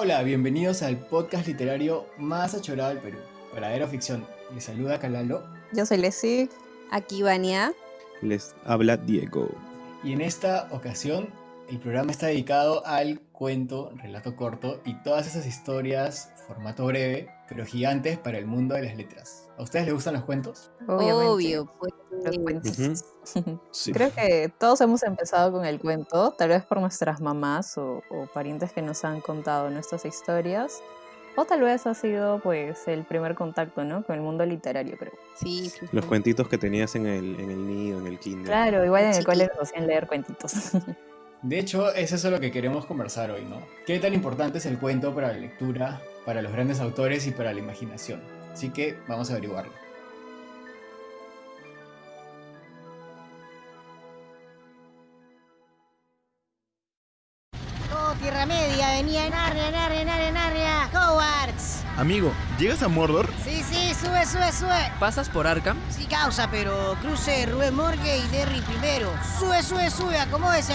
Hola, bienvenidos al podcast literario más achorado del Perú, Verdadera Ficción. Les saluda Calalo. Yo soy Leslie. Aquí Vania. Les habla Diego. Y en esta ocasión, el programa está dedicado al cuento, relato corto y todas esas historias, formato breve, pero gigantes para el mundo de las letras. ¿A ustedes les gustan los cuentos? Obviamente. Obvio, pues. Los cuentitos. Sí. Creo que todos hemos empezado con el cuento, tal vez por nuestras mamás o parientes que nos han contado nuestras historias. O tal vez ha sido pues el primer contacto, ¿no? Con el mundo literario, creo. Sí. Los cuentitos que tenías en el nido, en el kinder. Claro, igual en el Sí. cole nos hacían leer cuentitos. De hecho, es eso lo que queremos conversar hoy, ¿no? ¿Qué tan importante es el cuento para la lectura, para los grandes autores y para la imaginación? Así que vamos a averiguarlo. ¡Oh, Tierra Media! ¡Venía en Narnia! ¡Hogwarts! Amigo, ¿llegas a Mordor? Sí, sube! ¿Pasas por Arkham? Sí, causa, pero cruce Rubén Morgue y Derry primero. Sube, acomódese,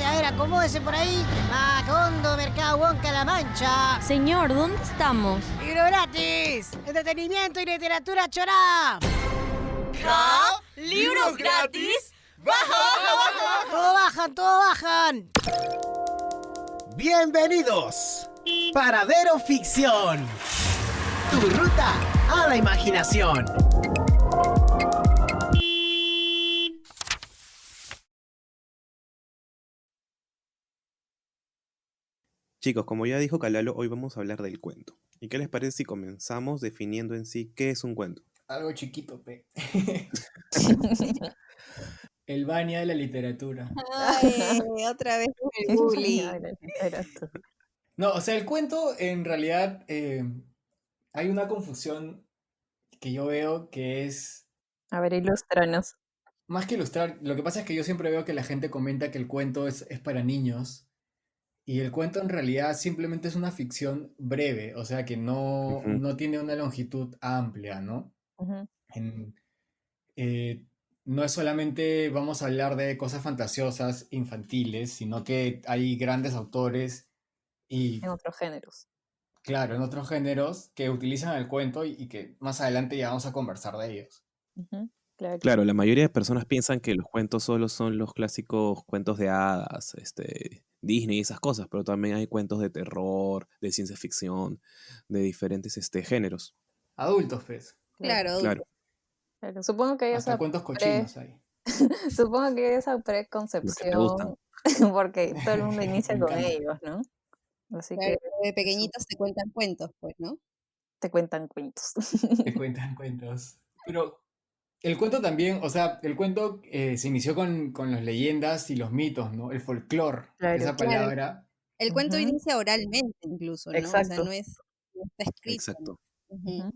a ver, acomódese por ahí. Macondo, Mercado Wonka, La Mancha. Señor, ¿dónde estamos? ¡Libro gratis! ¡Entretenimiento y literatura chorá! ¿Libros gratis? ¡Todo bajan! ¡Bienvenidos! Paradero Ficción. Tu ruta a la imaginación. Chicos, como ya dijo Calalo, hoy vamos a hablar del cuento. ¿Y qué les parece si comenzamos definiendo en sí qué es un cuento? Algo chiquito, pe. El Vania de la literatura. Ay, otra vez el bullying. No, o sea, el cuento en realidad hay una confusión que yo veo que es A ver, ilústranos. más que ilustrar. Lo que pasa es que yo siempre veo que la gente comenta que el cuento es para niños y el cuento en realidad simplemente es una ficción breve, o sea que no, Ujú. no tiene una longitud amplia, ¿no? Ujú. En- eh, no es solamente vamos a hablar de cosas fantasiosas, infantiles, sino que hay grandes autores y En otros géneros. claro, en otros géneros que utilizan el cuento y que más adelante ya vamos a conversar de ellos. Ujú, claro. Claro, la mayoría de personas piensan que los cuentos solo son los clásicos cuentos de hadas, Disney y esas cosas, pero también hay cuentos de terror, de ciencia ficción, de diferentes géneros. Adultos, pues. Claro, Claro, Claro. Supongo que hay Hasta esa cuentos cochinos hay. Supongo que hay esa los que te preconcepción, gustan. porque todo el mundo inicia Me con encanta. ellos, ¿no? Así claro, que de pequeñitos te cuentan cuentos, pues, ¿no? te cuentan cuentos. Te cuentan cuentos. Pero el cuento también, o sea, el cuento se inició con las leyendas y los mitos, ¿no? El folclore, Claro. esa Claro. palabra. El cuento Ujú. inicia oralmente incluso, ¿no? O sea, Exacto. no está escrito. Exacto. Ujú. Ujú.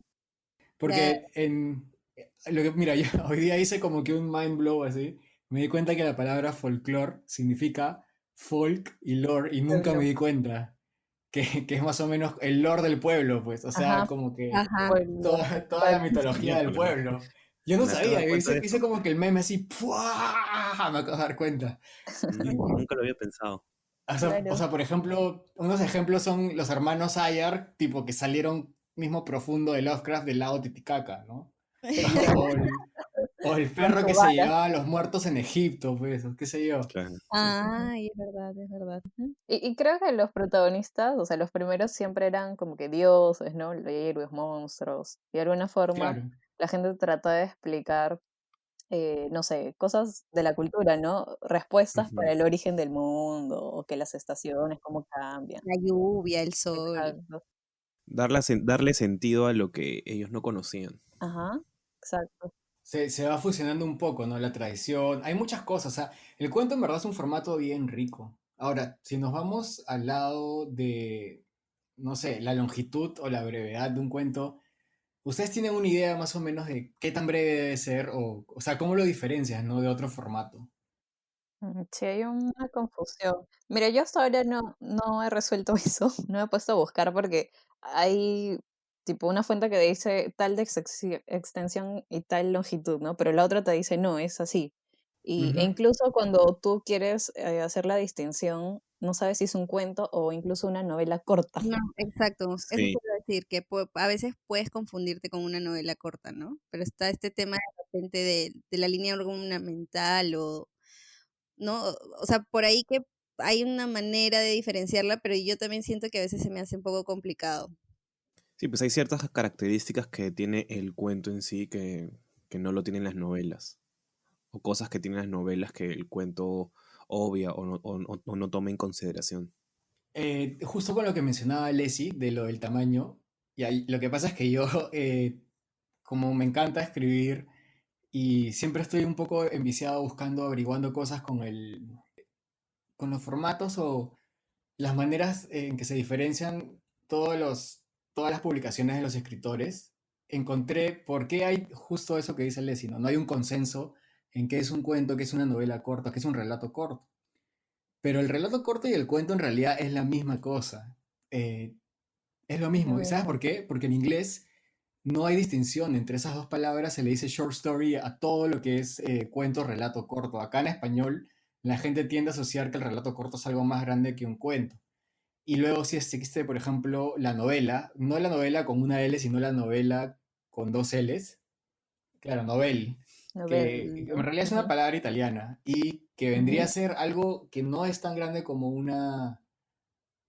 Porque mira, yo hoy día hice como que un mind blow así. Me di cuenta que la palabra folclore significa folk y lore y nunca me di cuenta que es más o menos el lore del pueblo, pues. O sea, Ajá. como que Ajá. toda la mitología del pueblo. Yo no Me acabo de sabía, dar cuenta de hice como que el meme así, ¡pua! Me acabo de dar cuenta. Nunca lo había pensado. O sea, por ejemplo, unos ejemplos son los hermanos Ayar, tipo que salieron mismo profundo de Lovecraft del lago Titicaca, ¿no? O el perro que se llevaba a los muertos en Egipto, pues, o qué sé yo. Claro. Ay, es verdad. Ujú. Y creo que los protagonistas, o sea, los primeros siempre eran como que dioses, ¿no? Héroes, monstruos. Y de alguna forma Claro. la gente trata de explicar, no sé, cosas de la cultura, ¿no? Respuestas Ujú. para el origen del mundo, o que las estaciones, cómo cambian. La lluvia, el sol. Exacto. Darle sentido a lo que ellos no conocían. Ajá, exacto. Se va fusionando un poco, ¿no? La tradición. Hay muchas cosas. O sea, el cuento en verdad es un formato bien rico. Ahora, si nos vamos al lado de, no sé, la longitud o la brevedad de un cuento, ¿ustedes tienen una idea más o menos de qué tan breve debe ser? O sea, ¿cómo lo diferencias, ¿no? De otro formato. Sí, hay una confusión. Mira, yo hasta ahora no he resuelto eso, no me he puesto a buscar porque hay tipo una fuente que dice tal de extensión y tal longitud, ¿no? Pero la otra te dice no, es así. E Ujú. incluso cuando tú quieres hacer la distinción no sabes si es un cuento o incluso una novela corta. No, exacto. Eso Sí. quiero decir, que a veces puedes confundirte con una novela corta, ¿no? Pero está este tema de repente de la línea ornamental ¿no? O sea, por ahí que hay una manera de diferenciarla, pero yo también siento que a veces se me hace un poco complicado. Sí, pues hay ciertas características que tiene el cuento en sí que no lo tienen las novelas. O cosas que tienen las novelas que el cuento obvia o no toma en consideración. Justo con lo que mencionaba Leslie, de lo del tamaño, y lo que pasa es que yo, como me encanta escribir y siempre estoy un poco enviciado buscando, averiguando cosas con los formatos o las maneras en que se diferencian todas las publicaciones de los escritores, encontré por qué hay justo eso que dice Leslie, ¿no? No hay un consenso en qué es un cuento, qué es una novela corta, qué es un relato corto. Pero el relato corto y el cuento en realidad es la misma cosa. Eh, es lo mismo. ¿Y sabes por qué? Porque en inglés no hay distinción entre esas dos palabras. Se le dice short story a todo lo que es cuento, relato corto. Acá en español la gente tiende a asociar que el relato corto es algo más grande que un cuento. Y luego si existe, por ejemplo, la novela, no la novela con una L, sino la novela con dos Ls. Claro, novel, que en Novela. realidad es una Ujú. palabra italiana y que vendría a Ujú. ser algo que no es tan grande como una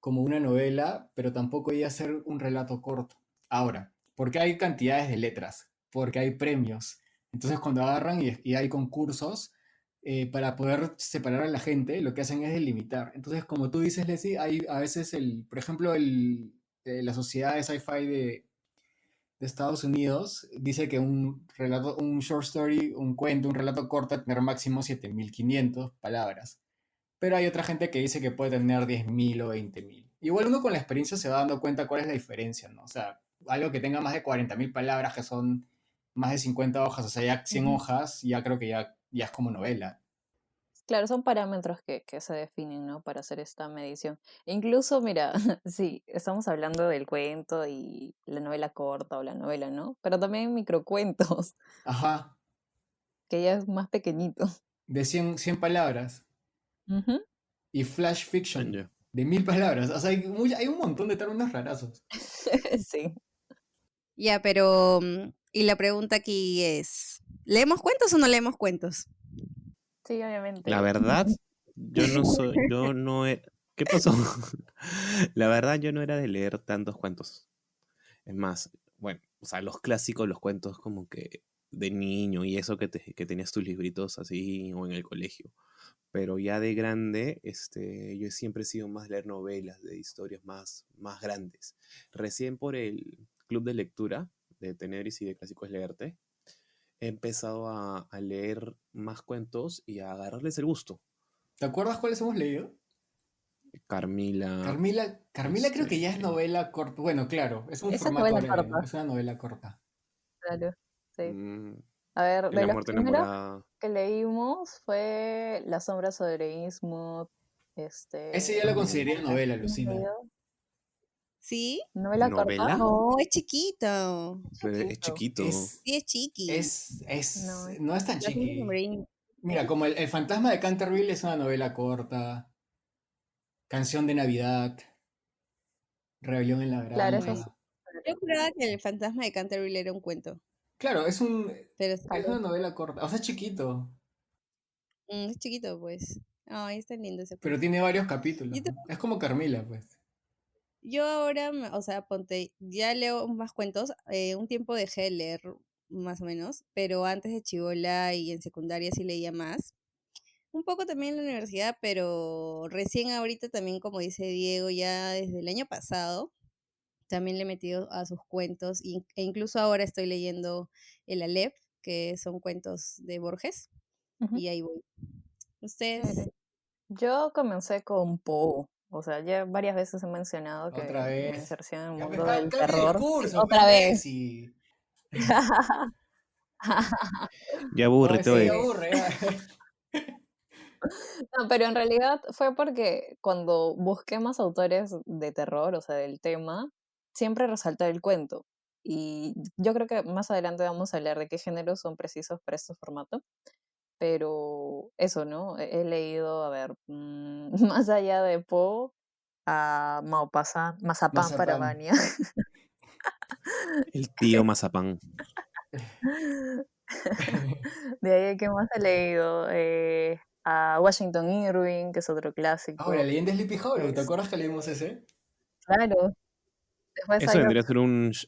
novela, pero tampoco iba a ser un relato corto. Ahora, ¿por qué hay cantidades de letras? Porque hay premios. Entonces, cuando agarran y hay concursos, para poder separar a la gente, lo que hacen es delimitar. Entonces, como tú dices, Leslie, hay a veces, por ejemplo, la sociedad de sci-fi de Estados Unidos dice que un short story, un cuento, un relato corto, tener máximo 7.500 palabras. Pero hay otra gente que dice que puede tener 10.000 o 20.000. Igual uno con la experiencia se va dando cuenta cuál es la diferencia, ¿no? O sea, algo que tenga más de 40.000 palabras, que son más de 50 hojas, o sea, ya 100 Ujú. hojas, ya creo que ya es como novela. Claro, son parámetros que se definen, ¿no? Para hacer esta medición. E incluso, mira, sí, estamos hablando del cuento y la novela corta o la novela, ¿no? Pero también microcuentos, Ajá, que ya es más pequeñito. de 100 palabras. Ujú. Y flash fiction, Ya. de 1.000 palabras. O sea, hay un montón de términos rarazos. Sí. Ya, pero y la pregunta aquí es, ¿leemos cuentos o no leemos cuentos? Sí, La obviamente. verdad, yo no he... ¿Qué pasó? La verdad, yo no era de leer tantos cuentos. Es más, bueno, o sea, los clásicos, los cuentos como que de niño y eso que tenías tus libritos así o en el colegio. Pero ya de grande, yo siempre he sido más leer novelas, de historias más grandes. Recién por el club de lectura de Tenebris y de Clásicos Leerte, he empezado a leer más cuentos y a agarrarles el gusto. ¿Te acuerdas cuáles hemos leído? Carmila, Carmila creo que ya es este, novela corta. Bueno, claro, es un Esa es formato novela breve, ¿no? corta, Es una novela corta. claro. Sí. mm, A ver, de La los muerte primeros enamorada. que leímos fue La sombra sobre Innsmouth, Ese ya lo Mm, consideraría novela, ¿hemos Lucina. leído? ¿Sí? ¿Novela corta? ¿Novela? No, es chiquito. Pero es Chiquito. chiquito. Es, Sí, es chiqui. No, no es tan La sombra chiqui. sobre Amy. Mira, como el fantasma de Canterville es una novela corta. Canción de Navidad. Rebelión en la claro, eso es. Mm, granja. yo juraba que el fantasma de Canterville era un cuento, Claro, pero es una novela corta. O sea, es chiquito, es chiquito, pues. Ay, está lindo ese pero cuento. tiene varios capítulos, Yo, ¿no? Es como Carmila, pues. yo ahora, o sea, ponte, ya leo más cuentos. Un tiempo dejé de leer, más o menos, pero antes de chivola y en secundaria sí leía más. Un poco también en la universidad, pero recién ahorita también, como dice Diego, ya desde el año pasado, también le he metido a sus cuentos e incluso ahora estoy leyendo El Aleph, que son cuentos de Borges, Ujú. y ahí voy. Ustedes, Chévere. Yo comencé con Poe. O sea, ya varias veces he mencionado Otra que mi vez. inserción en el Ya, pues, mundo del cambia de terror. Sí, discurso, pues, otra vez. Messi. Ya Oye, aburrete, sí, oye. aburre, ya. No, pero en realidad fue porque cuando busqué más autores de terror, o sea, del tema, siempre resalta el cuento. Y yo creo que más adelante vamos a hablar de qué géneros son precisos para este formato. pero eso, ¿no? He leído, a ver, más allá de Poe, a Mazapán para Mazapán. Vania. El tío Mazapán. De ahí, ¿qué más he leído? A Washington Irving, que es otro La clásico. leyenda de Sleepy Hollow, ¿te acuerdas que Este, leímos ese? claro, después Eso hay vendría a ser una Es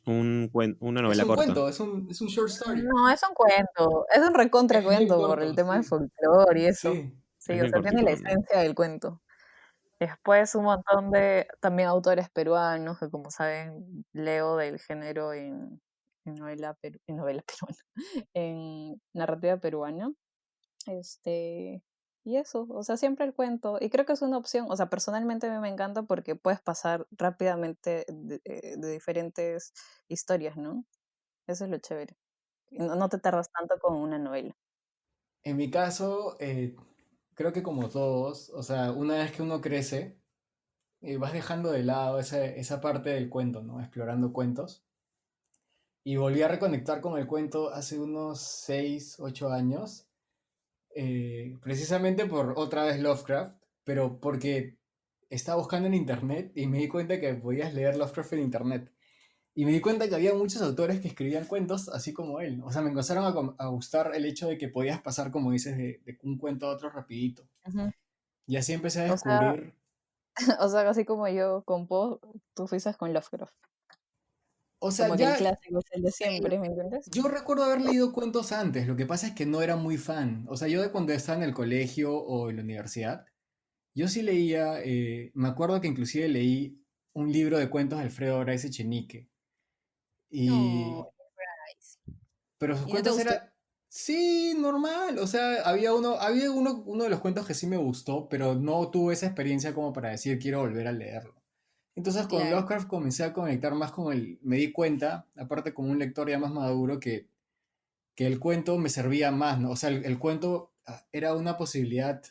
novela un corta. cuento, es un short story. No, es un cuento, es un Es bien recontracuento por el corto, tema del sí. folclore y eso. Sí. Sí, Es o bien sea, tiene cortito, la ¿no? esencia del cuento. Después un montón de también autores peruanos, que como saben, leo del género en en novela peruana, en narrativa peruana. Este, y eso, o sea, siempre el cuento. Y creo que es una opción, o sea, personalmente a mí me encanta porque puedes pasar rápidamente de diferentes historias, ¿no? Eso es lo chévere. Y no te tardas tanto con una novela. En mi caso, creo que como todos, o sea, una vez que uno crece, vas dejando de lado esa parte del cuento, ¿no? Explorando cuentos. Y volví a reconectar con el cuento hace unos 6 8 años, precisamente por otra vez Lovecraft, pero porque estaba buscando en internet y me di cuenta que podías leer Lovecraft en internet. Y me di cuenta que había muchos autores que escribían cuentos así como él. O sea, me empezaron a gustar el hecho de que podías pasar, como dices, de un cuento a otro rapidito. Ujú. Y así empecé a O sea, descubrir. o sea, así como yo con Poe, tú fuiste con Lovecraft. O sea, Como que el ya clásico es el de siempre, ¿me entiendes? yo recuerdo haber leído cuentos antes. Lo que pasa es que no era muy fan. O sea, yo de cuando estaba en el colegio o en la universidad, yo sí leía. Me acuerdo que inclusive leí un libro de cuentos de Alfredo Bryce Echenique. No, Y Bryce. pero sus ¿Y no te cuentos gustó? eran, sí, normal. O sea, uno de los cuentos que sí me gustó, pero no tuve esa experiencia como para decir quiero volver a leerlo. Entonces con Claro. Lovecraft comencé a conectar más con me di cuenta, aparte como un lector ya más maduro, que el cuento me servía más, ¿no? O sea, el cuento era una posibilidad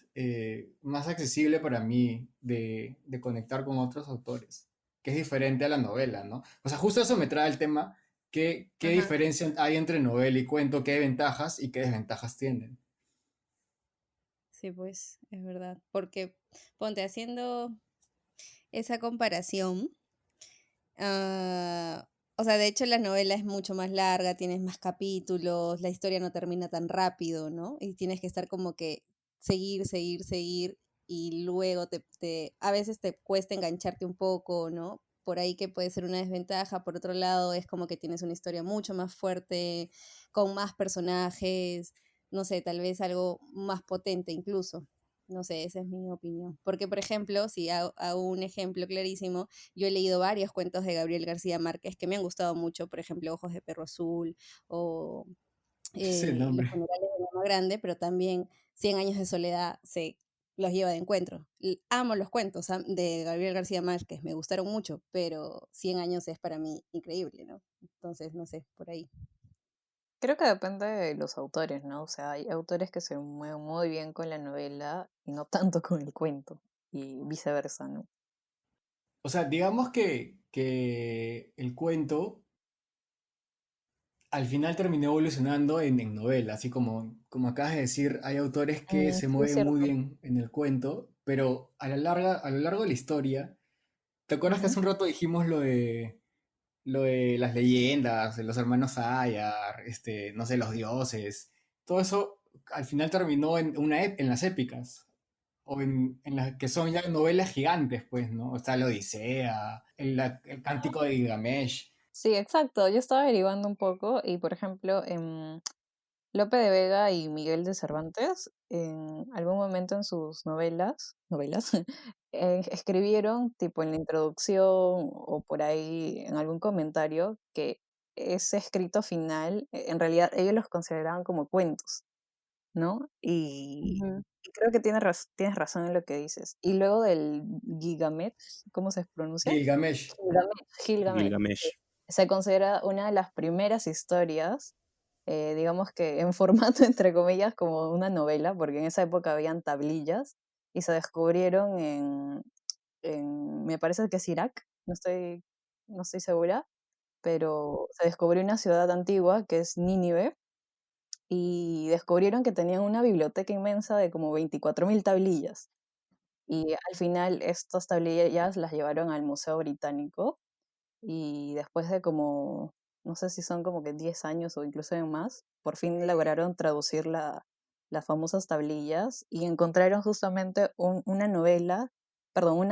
más accesible para mí de conectar con otros autores, que es diferente a la novela, ¿no? O sea, justo eso me trae el tema, ¿qué Ajá. diferencia hay entre novela y cuento? ¿Qué ventajas y qué desventajas tienen? Sí, pues, es verdad. Porque, ponte, haciendo esa comparación, ah, o sea, de hecho la novela es mucho más larga, tienes más capítulos, la historia no termina tan rápido, ¿no? Y tienes que estar como que seguir, seguir, seguir, y luego a veces te cuesta engancharte un poco, ¿no? Por ahí que puede ser una desventaja. Por otro lado, es como que tienes una historia mucho más fuerte, con más personajes, no sé, tal vez algo más potente incluso. No sé, esa es mi opinión. Porque, por ejemplo, si hago un ejemplo clarísimo, yo he leído varios cuentos de Gabriel García Márquez que me han gustado mucho, por ejemplo, Ojos de Perro Azul o ¿Qué es el Los nombre? funerales de Mama Grande, pero también Cien años de soledad se los lleva de encuentro. Amo los cuentos de Gabriel García Márquez, me gustaron mucho, pero 100 años es para mí increíble, ¿no? Entonces, no sé, por ahí. Creo que depende de los autores, ¿no? O sea, hay autores que se mueven muy bien con la novela y no tanto con el cuento, y viceversa, ¿no? O sea, digamos que el cuento al final terminó evolucionando en novela, así como acabas de decir, hay autores que se Sí, es mueven muy cierto. bien en el cuento, pero a lo largo de la historia, ¿te acuerdas que Ujú. hace un rato dijimos lo de las leyendas, de los hermanos Ayar, no sé, los dioses? Todo eso al final terminó en las épicas, o en las que son ya novelas gigantes, pues, ¿no? Está la Odisea, el Cántico de Gilgamesh. Sí, exacto. Yo estaba averiguando un poco y, por ejemplo, Lope de Vega y Miguel de Cervantes, en algún momento en sus novelas, escribieron, tipo en la introducción o por ahí en algún comentario, que ese escrito final, en realidad ellos los consideraban como cuentos, ¿no? Ujú. Y creo que tienes razón en lo que dices. Y luego del Gigamet, ¿cómo se pronuncia? Gilgamesh. Gilgamesh. Gilgamesh. Se considera una de las primeras historias, digamos que en formato, entre comillas, como una novela, porque en esa época habían tablillas y se descubrieron me parece que es Irak, no estoy segura, pero se descubrió una ciudad antigua que es Nínive y descubrieron que tenían una biblioteca inmensa de como 24.000 tablillas. Y al final estas tablillas las llevaron al Museo Británico y después de como, no sé si son como que 10 años o incluso más, por fin lograron traducir las famosas tablillas y encontraron justamente una novela, perdón,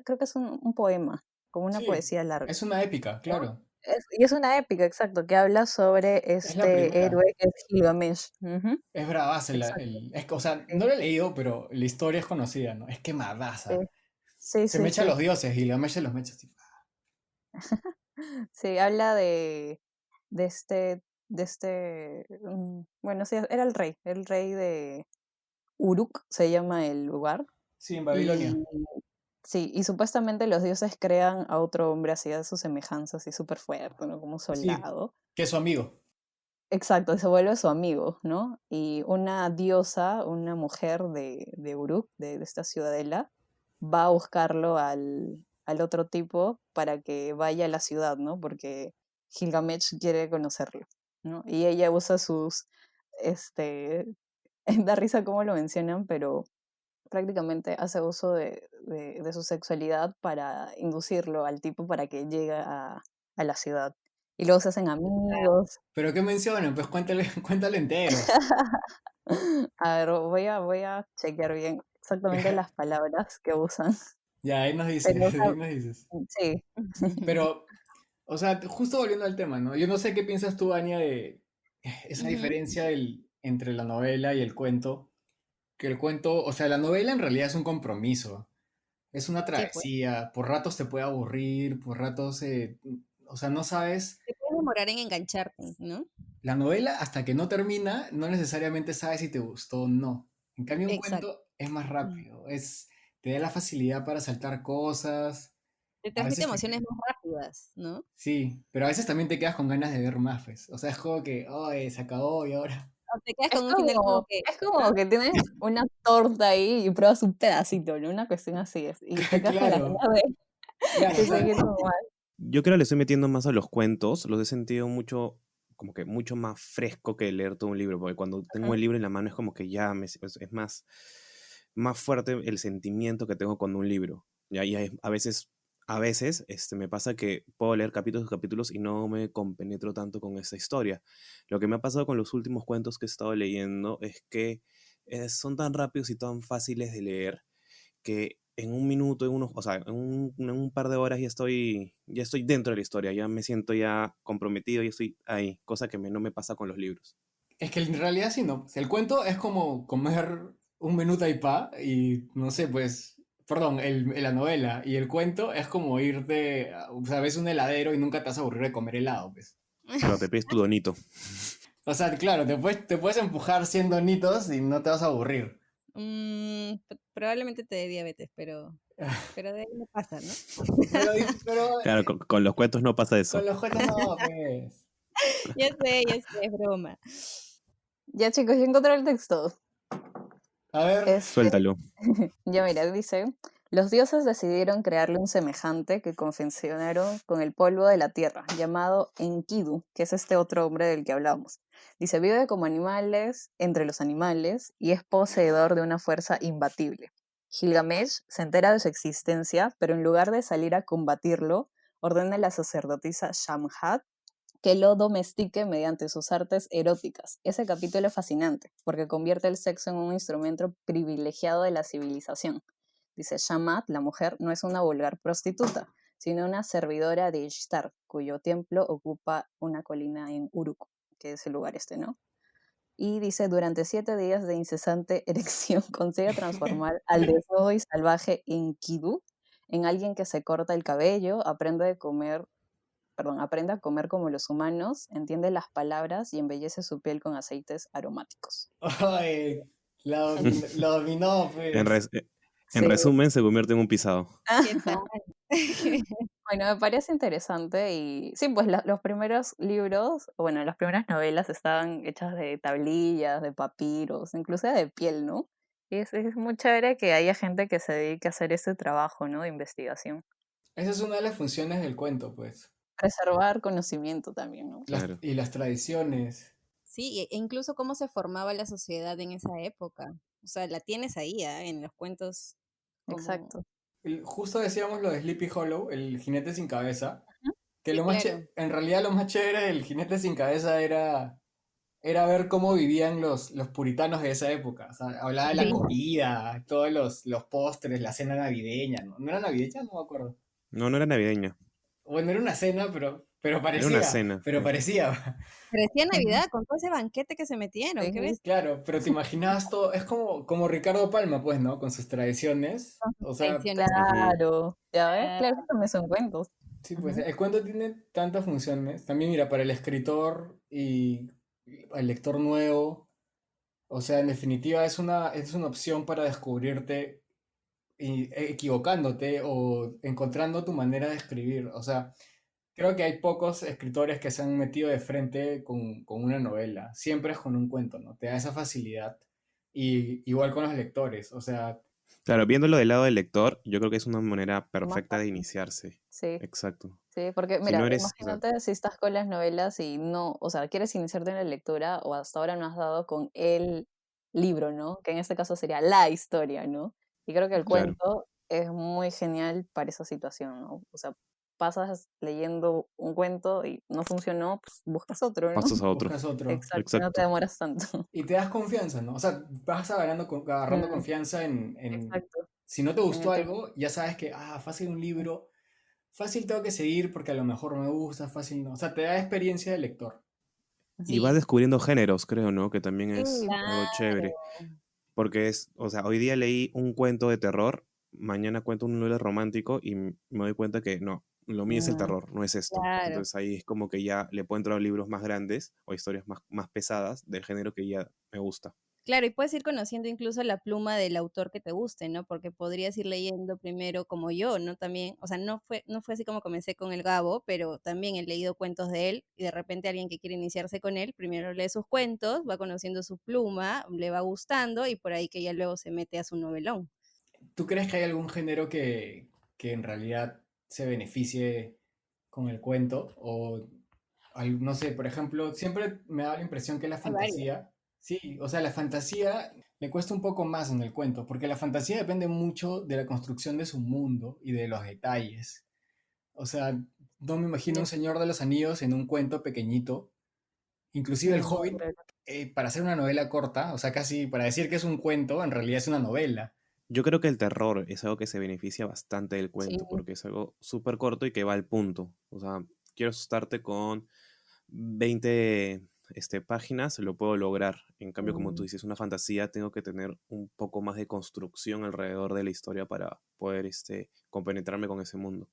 creo que es un poema, como una Sí, poesía larga, es una épica, ¿no? claro. Y es una épica, exacto, que habla sobre Es la este primera. héroe que es Gilgamesh. Ujú, Es bravaza. exacto, O sea, sí, no lo he leído, pero la historia es conocida, ¿no? Es sí, quemadaza. sí, Se sí, me echa a sí. los dioses y la mecha los mecha así. Sí, habla de este, bueno, sí, era el rey de Uruk, se llama el lugar, Sí, en y Babilonia. sí, y supuestamente los dioses crean a otro hombre así de su semejanza, así súper fuerte, ¿no? Como un Sí, soldado. que es su amigo. Exacto, y se vuelve su amigo, ¿no? Y una diosa, una mujer de Uruk, de esta ciudadela, va a buscarlo al otro tipo para que vaya a la ciudad, ¿no? Porque Gilgamesh quiere conocerlo, ¿no? Y ella usa este, da risa cómo lo mencionan, pero prácticamente hace uso de su sexualidad para inducirlo al tipo para que llegue a la ciudad. Y luego se hacen amigos. Pero ¿qué mencionan? Pues cuéntale, cuéntale entero. A ver, voy a chequear bien exactamente las palabras que usan. Ya, ahí nos dices, Pero, o ahí nos dices. sea, sí. Pero, o sea, justo volviendo al tema, ¿no? Yo no sé qué piensas tú, Ania, de esa Ujú. diferencia entre la novela y el cuento. Que el cuento, o sea, la novela en realidad es un compromiso. Es una Sí, pues. travesía. Por ratos te puede aburrir, por ratos, o sea, no sabes. Te puedes demorar en engancharte, ¿no? La novela, hasta que no termina, no necesariamente sabes si te gustó o no. En cambio, un Exacto. cuento es más Mm. rápido, te da la facilidad para saltar cosas. Te A transmite veces emociones más rápidas, ¿no? sí, pero a veces también te quedas con ganas de ver más, pues. O sea, es como que, oye, se acabó y ahora. O te quedas Es con un final como como, que, es ¿ah? como que tienes una torta ahí y pruebas un pedacito, ¿no? Una cuestión así es. Y te quedas con las Claro, ganas claro, o de sea, seguir nomás. Yo creo que le estoy metiendo más a los cuentos, los he sentido mucho, como que mucho más fresco que leer todo un libro, porque cuando tengo Ujú. el libro en la mano es como que ya es más fuerte el sentimiento que tengo con un libro. Ya, y a veces me pasa que puedo leer capítulos y no me compenetro tanto con esa historia. Lo que me ha pasado con los últimos cuentos que he estado leyendo es que son tan rápidos y tan fáciles de leer que en un minuto, o sea, en un par de horas ya estoy dentro de la historia, ya me siento ya comprometido y estoy ahí, cosa que no me pasa con los libros. es que en realidad sí, ¿no? O sea, el cuento es como comer un menú taipá y, no sé, pues, perdón, la novela. Y el cuento es como irte, o sea, ves un heladero y nunca te vas a aburrir de comer helado, pues. Claro, te pides tu donito. O sea, claro, te puedes empujar 100 donitos y no te vas a aburrir. Probablemente te dé diabetes, pero de ahí no pasa, ¿no? Pero Claro, con los cuentos no pasa con eso. los cuentos no, pues. Ya sé, es broma. Ya chicos, ya encontré el texto. A ver, Este, Suéltalo. ya mira, dice, los dioses decidieron crearle un semejante que confeccionaron con el polvo de la tierra, llamado Enkidu, que es este otro hombre del que hablamos. Dice, vive como animales, entre los animales, y es poseedor de una fuerza imbatible. Gilgamesh se entera de su existencia, pero en lugar de salir a combatirlo, ordena a la sacerdotisa Shamhat que lo domestique mediante sus artes eróticas. Ese capítulo es fascinante, porque convierte el sexo en un instrumento privilegiado de la civilización. Dice, Shamat, la mujer, no es una vulgar prostituta, sino una servidora de Ishtar, cuyo templo ocupa una colina en Uruk, que es el lugar este, ¿no? Y dice, durante 7 días de incesante erección consigue transformar al desnudo y salvaje Enkidu en alguien que se corta el cabello, aprende a comer como los humanos, entiende las palabras y embellece su piel con aceites aromáticos. ay, lo dominó, En, pues. res- en Sí. resumen, se convierte en un pisado. ¿Qué tal? Bueno, me parece interesante y sí, pues los primeros libros, o bueno, las primeras novelas estaban hechas de tablillas, de papiros, incluso de piel, ¿no? Y es muy chévere que haya gente que se dedique a hacer ese trabajo, ¿no? De investigación. Esa es una de las funciones del cuento, pues. Preservar conocimiento también, ¿no? Claro. Y las tradiciones. Sí, e incluso cómo se formaba la sociedad en esa época. O sea, la tienes ahí, en los cuentos como... Exacto. Justo decíamos lo de Sleepy Hollow, el jinete sin cabeza, que Sí, lo más claro. en realidad lo más chévere del jinete sin cabeza era ver cómo vivían los puritanos de esa época. O sea, hablaba de la Sí. comida, todos los postres, la cena navideña, ¿no? ¿No era navideña? No me acuerdo. No, no era navideña. Bueno, era una cena, pero Era una parecía, cena. pero parecía. Parecía Ujú. Navidad con todo ese banquete que se metieron, ¿qué Sí, ves? Claro, pero te imaginabas todo, es como Ricardo Palma, pues, ¿no? Con sus tradiciones. Con sus O sea, tradiciones. Ujú. claro. Ya ves, Ah, claro, también son cuentos. sí, pues Ujú. el cuento tiene tantas funciones. También, mira, para el escritor y el lector nuevo, o sea, en definitiva es una opción para descubrirte equivocándote o encontrando tu manera de escribir. O sea, creo que hay pocos escritores que se han metido de frente con una novela. Siempre es con un cuento, ¿no? Te da esa facilidad. Y igual con los lectores. O sea, Claro, viéndolo del lado del lector, yo creo que es una manera Más perfecta de fácil. iniciarse. Sí, Exacto. sí, porque Si mira, no eres, o sea, imagínate si estás con las novelas y no, o sea, quieres iniciarte en la lectura o hasta ahora no has dado con el libro, ¿no? Que en este caso sería la historia, ¿no? Y creo que el claro, cuento es muy genial para esa situación, ¿no? O sea, pasas leyendo un cuento y no funcionó, pues buscas otro, ¿no? pasas a otro. buscas otro. Exacto, y no te Exacto. demoras tanto. Y te das confianza, ¿no? O sea, vas agarrando Mm, confianza en. exacto, Si no te en gustó el tema. algo, ya sabes que, fácil un libro, fácil tengo que seguir porque a lo mejor me gusta, fácil no. O sea, te da experiencia de lector. Y Ujú. vas sí, descubriendo géneros, creo, ¿no? Que también Sí, es algo chévere. claro. Porque es, o sea, hoy día leí un cuento de terror, mañana cuento un novela romántico y me doy cuenta que no, lo mío es el mm, terror, no es esto. Claro. Entonces ahí es como que ya le puedo entrar a libros más grandes o historias más pesadas del género que ya me gusta. Claro, y puedes ir conociendo incluso la pluma del autor que te guste, ¿no? Porque podrías ir leyendo primero como yo, ¿no? También, o sea, no fue así como comencé con el Gabo, pero también he leído cuentos de él y de repente alguien que quiere iniciarse con él, primero lee sus cuentos, va conociendo su pluma, le va gustando y por ahí que ya luego se mete a su novelón. ¿Tú crees que hay algún género que en realidad se beneficie con el cuento? O, no sé, por ejemplo, siempre me da la impresión que la Hay varios. fantasía, sí, o sea, la fantasía le cuesta un poco más en el cuento, porque la fantasía depende mucho de la construcción de su mundo y de los detalles. O sea, no me imagino un ya, Señor de los Anillos en un cuento pequeñito, inclusive El mm, Hobbit, claro. para hacer una novela corta, o sea, casi para decir que es un cuento, en realidad es una novela. Yo creo que el terror es algo que se beneficia bastante del Sí, cuento, porque es algo súper corto y que va al punto. O sea, quiero asustarte con 20 páginas, lo puedo lograr. En cambio, como tú mm, dices, una fantasía, tengo que tener un poco más de construcción alrededor de la historia para poder compenetrarme con ese mundo.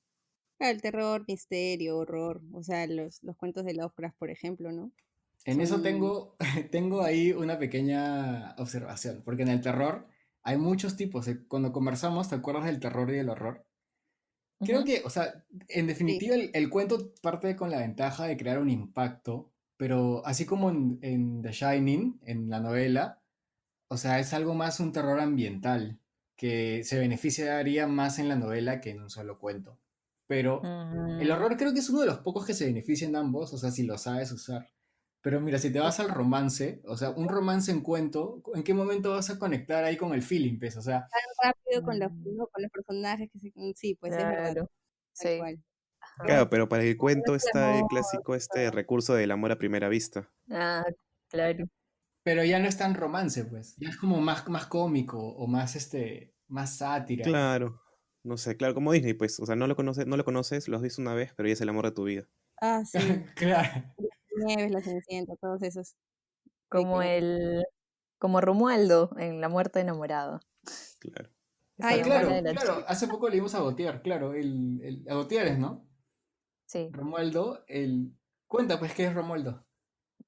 El terror, misterio, horror, o sea, los cuentos de Lovecraft, por ejemplo, ¿no? En eso Son... tengo ahí una pequeña observación, porque en el terror hay muchos tipos. Cuando conversamos, ¿te acuerdas del terror y del horror? Creo ujú, que, o sea, en Sí, definitiva el cuento parte con la ventaja de crear un impacto, pero así como en The Shining, en la novela, o sea, es algo más un terror ambiental, que se beneficiaría más en la novela que en un solo cuento. Pero el mm, horror creo que es uno de los pocos que se benefician ambos, o sea, si lo sabes usar. Pero mira, si te vas al romance, o sea, un romance en cuento, ¿en qué momento vas a conectar ahí con el feeling, pues? O sea, rápido con los, mm, ¿no? Con los personajes sí, pues es verdad, claro, tal sí, cual. ajá. Claro, pero para el cuento El está el amor, clásico todo. recurso del amor a primera vista. Ah, claro. pero ya no es tan romance, pues. Ya es como más cómico o más sátira. Claro, no sé, claro, como Disney, pues, o sea, no lo conoces, lo has visto una vez, pero ya es el amor de tu vida. Ah, sí. Claro. Nieves, la Cenicienta, todos esos. Sí, Como claro. como Romualdo en La muerte enamorada, Claro. que se Ay, enamora Osvaldo. de Claro, la claro. chica. Hace poco leímos a Gautier, claro. A Gautier es, ¿no? Sí, Romualdo, Cuenta, pues, ¿qué es Romualdo?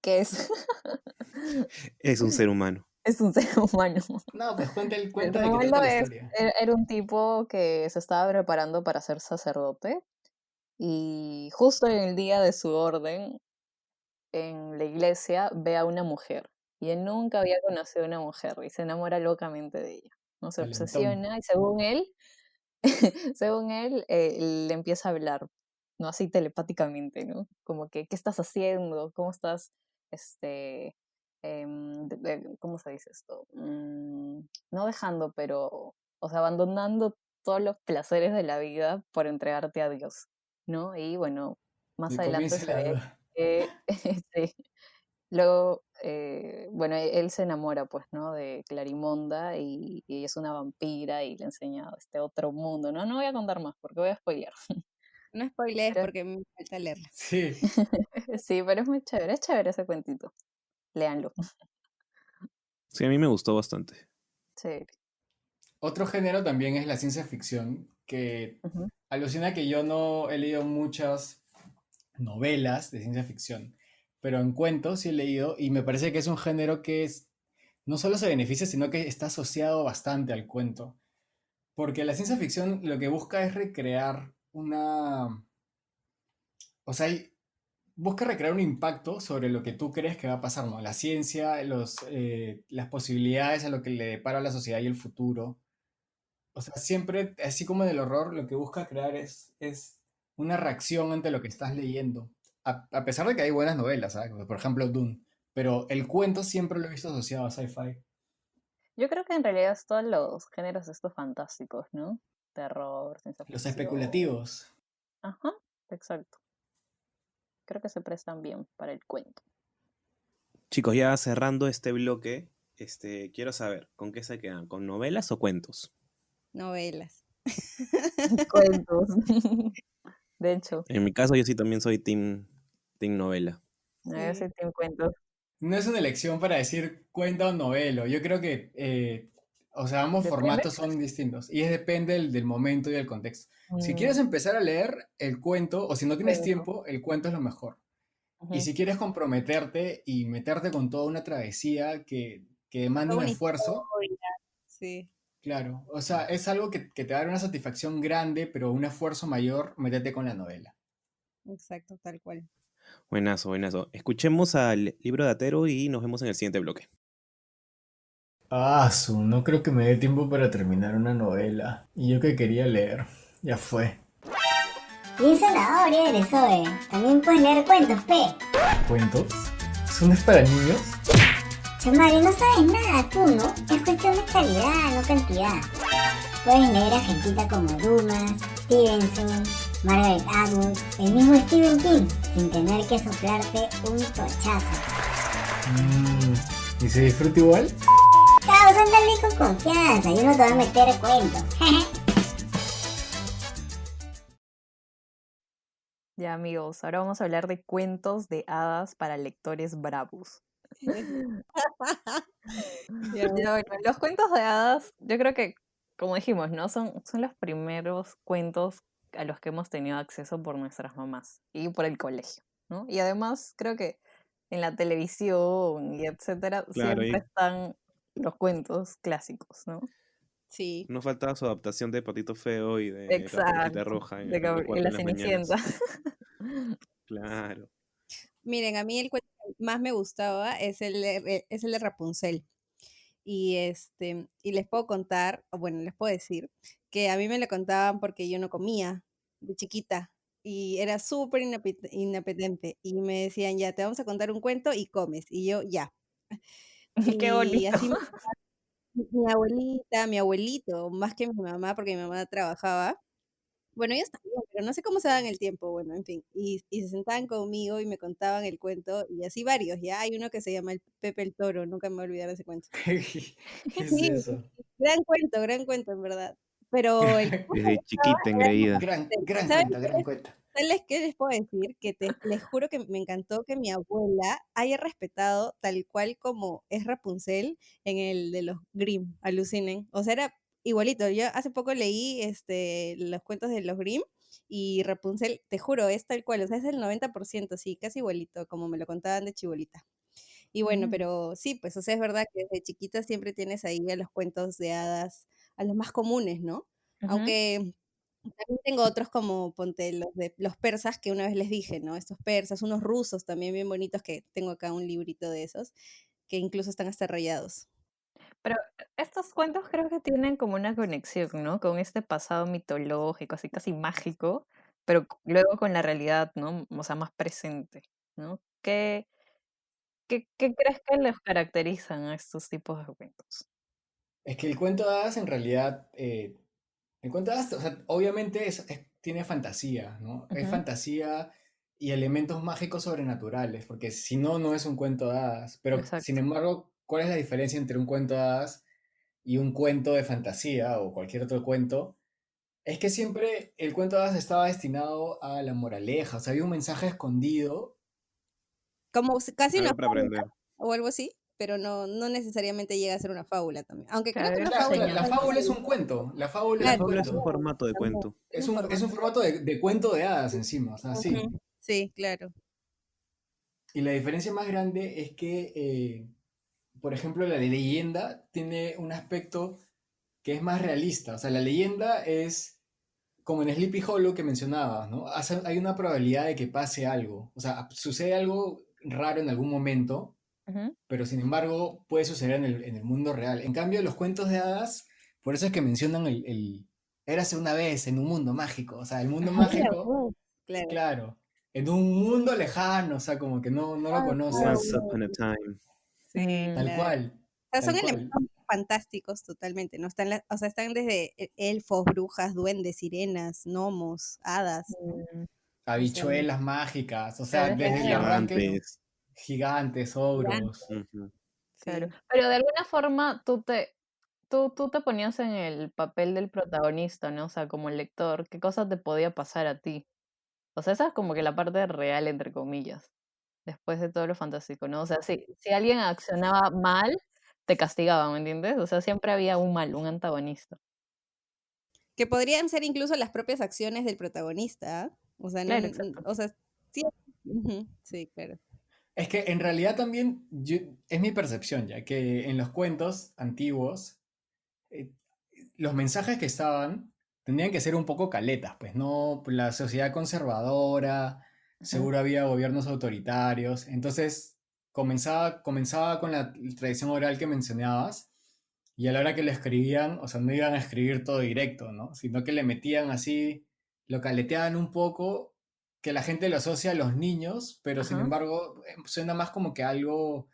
que es, Es un ser humano. es un ser humano. No, pues cuenta de qué trata Romualdo la historia. era un tipo que se estaba preparando para ser sacerdote y justo en el día de su orden en la iglesia ve a una mujer y él nunca había conocido a una mujer y se enamora locamente de ella. No se Calentón. obsesiona y según él, le empieza a hablar, ¿no? Así telepáticamente, ¿no? Como que, ¿qué estás haciendo? ¿Cómo estás, este, ¿cómo se dice esto? No dejando, pero, o sea, abandonando todos los placeres de la vida por entregarte a Dios, ¿no? Y bueno, más Y adelante comienza se la ve duda. que sí, luego, bueno, él se enamora, pues, ¿no? De Clarimonda y ella es una vampira y le enseña este otro mundo, ¿no? No voy a contar más porque voy a spoilear. No spoilees Pero, porque me falta leerla. Sí. sí, pero es chévere ese cuentito. Léanlo. Sí, a mí me gustó bastante. Chévere. Otro género también es la ciencia ficción, que Ujú. alucina que yo no he leído muchas novelas de ciencia ficción, pero en cuentos sí he leído y me parece que es un género que no solo se beneficia, sino que está asociado bastante al cuento. Porque la ciencia ficción lo que busca es recrear o sea, busca recrear un impacto sobre lo que tú crees que va a pasar, ¿no? La ciencia, las posibilidades a lo que le depara a la sociedad y el futuro. O sea, siempre, así como en el horror, lo que busca crear es una reacción ante lo que estás leyendo. A pesar de que hay buenas novelas, ¿sabes? Por ejemplo, Dune. Pero el cuento siempre lo he visto asociado a sci-fi. Yo creo que en realidad es todos los géneros estos fantásticos, ¿no? Terror, ciencia Los ficción. especulativos. Ajá, exacto. Creo que se prestan bien para el cuento. Chicos, ya cerrando este bloque, quiero saber, ¿con qué se quedan? ¿Con novelas o cuentos? Novelas. Cuentos. De hecho, En mi caso, yo sí también soy team novela. yo Sí. soy team cuentos. No es una elección para decir cuenta o novelo. Yo creo que, o sea, ambos Depende. formatos son distintos y depende del momento y del contexto. Si Mm, quieres empezar a leer el cuento, o si no tienes cuento. tiempo, el cuento es lo mejor. Y Ujú. si quieres comprometerte y meterte con toda una travesía que demanda Toda un una esfuerzo, historia. Sí, claro, o sea, es algo que te va a dar una satisfacción grande, pero un esfuerzo mayor, métete con la novela. exacto, tal cual. Buenazo, buenazo. Escuchemos al libro de Atero y nos vemos en el siguiente bloque. No creo que me dé tiempo para terminar una novela. Y yo que quería leer, ya fue. Bien zanahoria eres, Zoe. También puedes leer cuentos, P. ¿Cuentos? ¿Son es para niños? Chamari, no sabes nada tú, ¿no? Es cuestión de calidad, no cantidad. Puedes leer a gentita como Dumas, Stevenson, Margaret Atwood, el mismo Stephen King, sin tener que soplarte un tochazo. ¿Y se disfruta igual? Causa, andale con confianza, yo no te voy a meter cuentos. Ya, amigos, ahora vamos a hablar de cuentos de hadas para lectores bravos. Ya. Ya, bueno, los cuentos de hadas, yo creo que, como dijimos, ¿no? Son los primeros cuentos a los que hemos tenido acceso por nuestras mamás y por el colegio, ¿no? Y además creo que en la televisión y etcétera Claro, siempre y están los cuentos clásicos, ¿no? Sí. no faltaba su adaptación de Patito Feo y de Caperucita Exacto, Roja de en el y cuarto la de las Cenicienta. mañanas. Claro. Miren, a mí el cuento que más me gustaba es el de Rapunzel. Y les puedo contar, o bueno, les puedo decir, que a mí me lo contaban porque yo no comía de chiquita y era súper inapetente. Y me decían, ya, te vamos a contar un cuento y comes. Y yo, ya. Qué Y bonito. así mi abuelita, mi abuelito, más que mi mamá, porque mi mamá trabajaba. Bueno, ellos también, pero no sé cómo se daban el tiempo, bueno, en fin. Y se sentaban conmigo y me contaban el cuento, y así varios, ya. Hay uno que se llama el Pepe el Toro, nunca me voy a olvidar ese cuento. ¿Qué es Sí, eso? gran cuento, en verdad. Pero el que más me Desde gustaba chiquita, era engreída. Rapunzel. Gran ¿Saben cuenta, gran cuenta. qué les puedo decir? Que les juro que me encantó que mi abuela haya respetado tal cual como es Rapunzel en el de los Grimm, alucinen. O sea, era igualito. Yo hace poco leí los cuentos de los Grimm y Rapunzel, te juro, es tal cual. O sea, es el 90%, sí, casi igualito, como me lo contaban de chibolita. Y bueno, Mm, pero sí, pues, o sea, es verdad que desde chiquita siempre tienes ahí a los cuentos de hadas, a los más comunes, ¿no? ujú. Aunque también tengo otros como, ponte, los de los persas que una vez les dije, ¿no? Estos persas, unos rusos también bien bonitos que tengo acá un librito de esos, que incluso están hasta rayados. Pero estos cuentos creo que tienen como una conexión, ¿no? Con este pasado mitológico, así casi mágico, pero luego con la realidad, ¿no? O sea, más presente, ¿no? ¿Qué crees que los caracterizan a estos tipos de cuentos? Es que el cuento de hadas en realidad, el cuento de hadas, o sea, obviamente tiene fantasía, ¿no? Es Ujú, fantasía y elementos mágicos sobrenaturales, porque si no, no es un cuento de hadas. Pero, sin exacto. embargo, ¿cuál es la diferencia entre un cuento de hadas y un cuento de fantasía o cualquier otro cuento? Es que siempre el cuento de hadas estaba destinado a la moraleja, o sea, había un mensaje escondido. Como casi una Algo para fábula aprender. o algo así, pero no necesariamente llega a ser una fábula también. Aunque creo Claro, que una era Claro, fábula la enseñanza. fábula es un cuento, la fábula es La un Claro, fábula es un cuento. formato de también, cuento. es Es un formato de cuento de hadas encima, o sea, sí. Ujú, sí, claro. Y la diferencia más grande es que, por ejemplo, la leyenda tiene un aspecto que es más realista. O sea, la leyenda es como en Sleepy Hollow que mencionabas, ¿no? Hay una probabilidad de que pase algo. O sea, sucede algo raro en algún momento, Ujú. pero sin embargo puede suceder en el mundo real. En cambio, los cuentos de hadas, por eso es que mencionan érase una vez en un mundo mágico. O sea, el mundo Mira mágico, vos, claro. claro, en un mundo lejano, o sea, como que no lo Mira conoces. Once vos. upon a time. Sí, Mm, Tal claro. cual, O sea, son tal cual. elementos fantásticos totalmente, ¿no? O sea, están desde elfos, brujas, duendes, sirenas, gnomos, hadas, ¿no? mm, O sea, Habichuelas mágicas, o sea, claro, es desde el genial. arranque, Gigantes. gigantes, gigante, ogros. Ujú. Claro. sí. Pero de alguna forma tú te ponías en el papel del protagonista, ¿no? O sea, como lector, ¿qué cosa te podía pasar a ti? O sea, esa es como que la parte real, entre comillas, después de todo lo fantástico, ¿no? O sea, si alguien accionaba mal, te castigaban, ¿me entiendes? O sea, siempre había un mal, un antagonista. Que podrían ser incluso las propias acciones del protagonista, ¿ah? O sea, Claro, exacto. o sea, sí, ujú, sí, claro. Es que en realidad también es mi percepción, ya que en los cuentos antiguos, eh, los mensajes que estaban tenían que ser un poco caletas, pues no. La sociedad conservadora, Ujú, seguro había gobiernos autoritarios, entonces comenzaba con la tradición oral que mencionabas, y a la hora que lo escribían, o sea, no iban a escribir todo directo, ¿no? Sino que le metían así, lo caleteaban un poco, que la gente lo asocia a los niños, pero sin ajá. embargo suena más como que algo,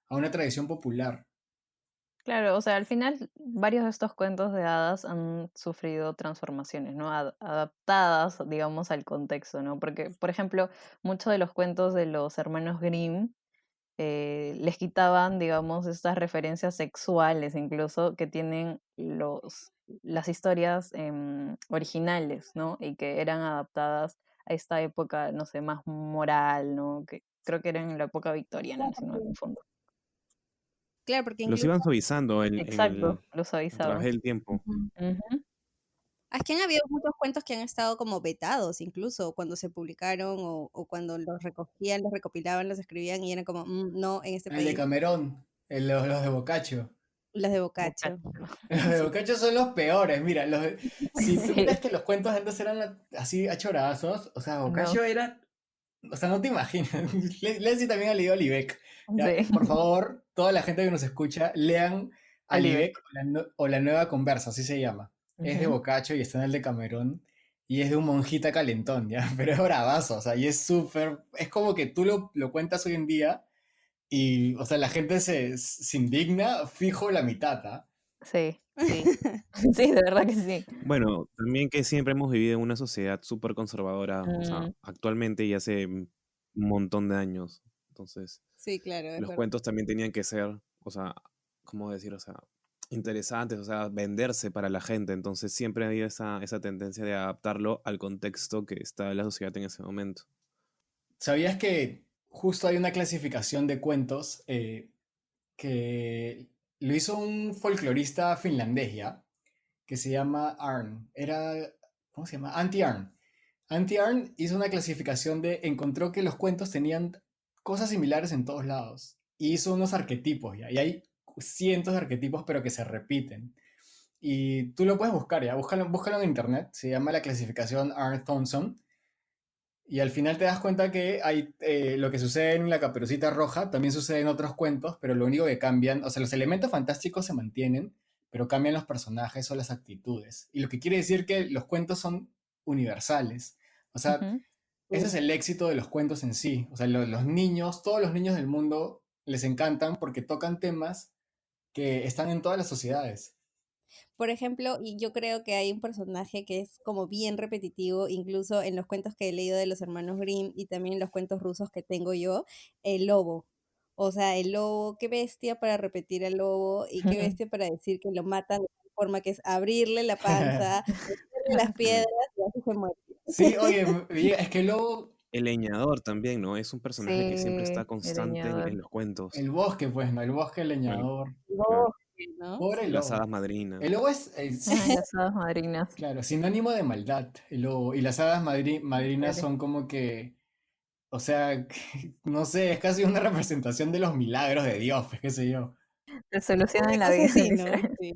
a una tradición popular. Claro, o sea, al final varios de estos cuentos de hadas han sufrido transformaciones, ¿no? Adaptadas, digamos, al contexto, ¿no? Porque, por ejemplo, muchos de los cuentos de los hermanos Grimm les quitaban, digamos, estas referencias sexuales incluso que tienen las historias originales, ¿no? Y que eran adaptadas a esta época, no sé, más moral, ¿no? Que creo que era en la época victoriana, si no me confundo. Claro, porque Los incluso iban suavizando Exacto, los a través avisaban. del tiempo. ujú. Ujú. Es que han habido muchos cuentos que han estado como vetados, incluso cuando se publicaron o cuando los recogían, los recopilaban, los escribían y eran como, no, en este El de país, Camerón, los de Boccaccio. los de Boccaccio. Boccaccio. Los de Sí, Boccaccio son los peores. Mira, si tú Sí, crees que los cuentos antes eran así achorazos, o sea, no, Boccaccio era. O sea, no te imaginas. Leslie también ha leído a Libeck. ¿Ya? sí, Por favor, toda la gente que nos escucha, lean a Oliver. Libeck o la Nueva Conversa, así se llama. Es de Ujú. Boccaccio y está en el de Camerón. Y es de un monjita calentón, ¿ya? Pero es bravazo, o sea, y es súper. Es como que tú lo cuentas hoy en día y, o sea, la gente se indigna, fijo la mitad, ¿ah? Sí, sí, sí, de verdad que sí. Bueno, también que siempre hemos vivido en una sociedad súper conservadora, o sea, Mm, actualmente y hace un montón de años. Entonces, sí, claro, es los verdad. cuentos también tenían que ser, o sea, ¿cómo decir? O sea, interesantes, o sea, venderse para la gente. Entonces, siempre ha habido esa tendencia de adaptarlo al contexto que está la sociedad en ese momento. ¿Sabías que justo hay una clasificación de cuentos que lo hizo un folclorista finlandés, ¿ya? Que se llama Arn. ¿Cómo se llama? Antti Arn. Antti Arn hizo una clasificación encontró que los cuentos tenían cosas similares en todos lados. Y hizo unos arquetipos, ¿ya? Y hay cientos de arquetipos, pero que se repiten. Y tú lo puedes buscar, ¿ya? Búscalo en internet. Se llama la clasificación Arn Thompson. Y al final te das cuenta que hay lo que sucede en la Caperucita Roja, también sucede en otros cuentos, pero lo único que cambian, o sea, los elementos fantásticos se mantienen, pero cambian los personajes o las actitudes. Y lo que quiere decir que los cuentos son universales. O sea, ujú. ese es el éxito de los cuentos en sí. O sea, los niños, todos los niños del mundo les encantan porque tocan temas que están en todas las sociedades. Por ejemplo, y yo creo que hay un personaje que es como bien repetitivo, incluso en los cuentos que he leído de los hermanos Grimm y también en los cuentos rusos que tengo yo, el lobo. O sea, el lobo, qué bestia para repetir al lobo y qué bestia para decir que lo matan de tal forma que es abrirle la panza, meterle las piedras y así se muere. Sí, oye, es que luego El leñador también, ¿no? Es un personaje que siempre está Sí, el constante en leñador. los cuentos. el bosque, pues, ¿no? El bosque, el O el- leñador. claro, ¿No? Pobre las lobo. hadas madrinas. El lobo es Las hadas madrinas. claro, sinónimo de maldad, el lobo. Y las hadas madrinas Chévere. son como que, o sea, no sé, es casi una representación de los milagros de Dios, pues, qué sé yo. Te solucionan Una la cosa vida, así, ¿no? literal. Sí.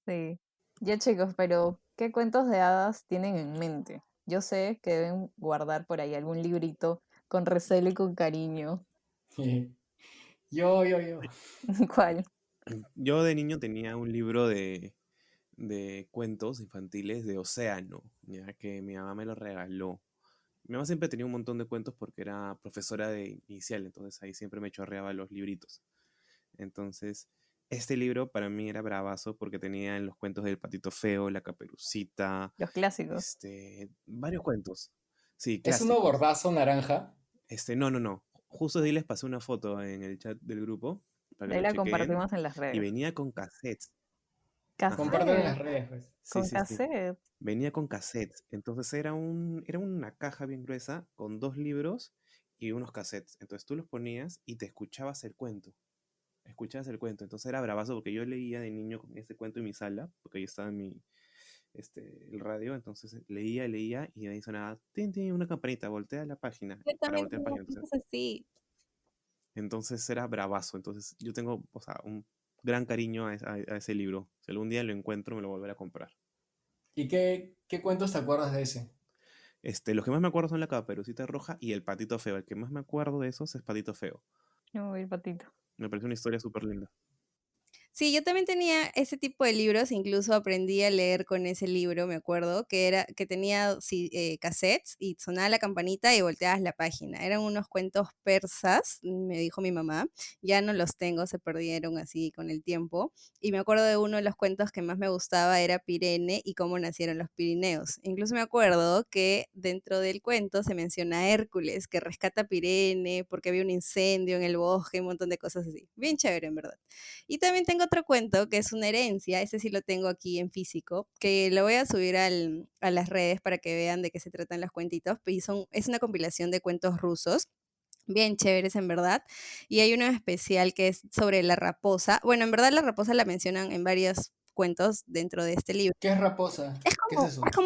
Sí. Ya chicos, pero ¿qué cuentos de hadas tienen en mente? Yo sé que deben guardar por ahí algún librito con recelo y con cariño. Yo. ¿Cuál? Yo de niño tenía un libro de cuentos infantiles de Océano, ya que mi mamá me lo regaló. Mi mamá siempre tenía un montón de cuentos porque era profesora de inicial, entonces ahí siempre me chorreaba los libritos. Entonces, este libro para mí era bravazo porque tenía en los cuentos del Patito Feo, La Caperucita, Los clásicos. varios cuentos. Sí, Es uno clásicos. gordazo naranja. No. Justo de ahí les pasé una foto en el chat del grupo para que Ahí lo la chequeen. compartimos en las Y redes. venía con cassettes. Ajá. Compártelo en las Cassette, redes, pues. Sí, con sí, sí. cassette. Venía con cassettes. Entonces era una caja bien gruesa con 2 libros y unos cassettes. Entonces tú los ponías y te escuchabas el cuento. Escuchabas el cuento. Entonces era bravazo porque yo leía de niño con ese cuento en mi sala, porque ahí estaba el radio. Entonces leía y ahí sonaba tin, tin, una campanita, voltea la página Yo para también voltear la tengo página. cosas así. Entonces era bravazo. Entonces yo tengo, o sea, un gran cariño a ese libro. Si algún día lo encuentro, me lo volveré a comprar. ¿Y qué cuentos te acuerdas de ese? Los que más me acuerdo son la Caperucita Roja y el Patito Feo. El que más me acuerdo de esos es Patito Feo. Uy, el patito. Me parece una historia súper linda. Sí, yo también tenía ese tipo de libros, incluso aprendí a leer con ese libro, me acuerdo, que tenía cassettes y sonaba la campanita y volteabas la página. Eran unos cuentos persas, me dijo mi mamá, ya no los tengo, se perdieron así con el tiempo. Y me acuerdo de uno de los cuentos que más me gustaba, era Pirene y cómo nacieron los Pirineos. Incluso me acuerdo que dentro del cuento se menciona a Hércules, que rescata a Pirene porque había un incendio en el bosque, un montón de cosas así. Bien chévere, en verdad. Y también tengo otro cuento que es una herencia, ese sí lo tengo aquí en físico, que lo voy a subir a las redes para que vean de qué se tratan los cuentitos. Es una compilación de cuentos rusos, bien chéveres en verdad. Y hay uno especial que es sobre la raposa. Bueno, en verdad la raposa la mencionan en varios cuentos dentro de este libro. ¿Qué es raposa? ¿Qué es eso? Es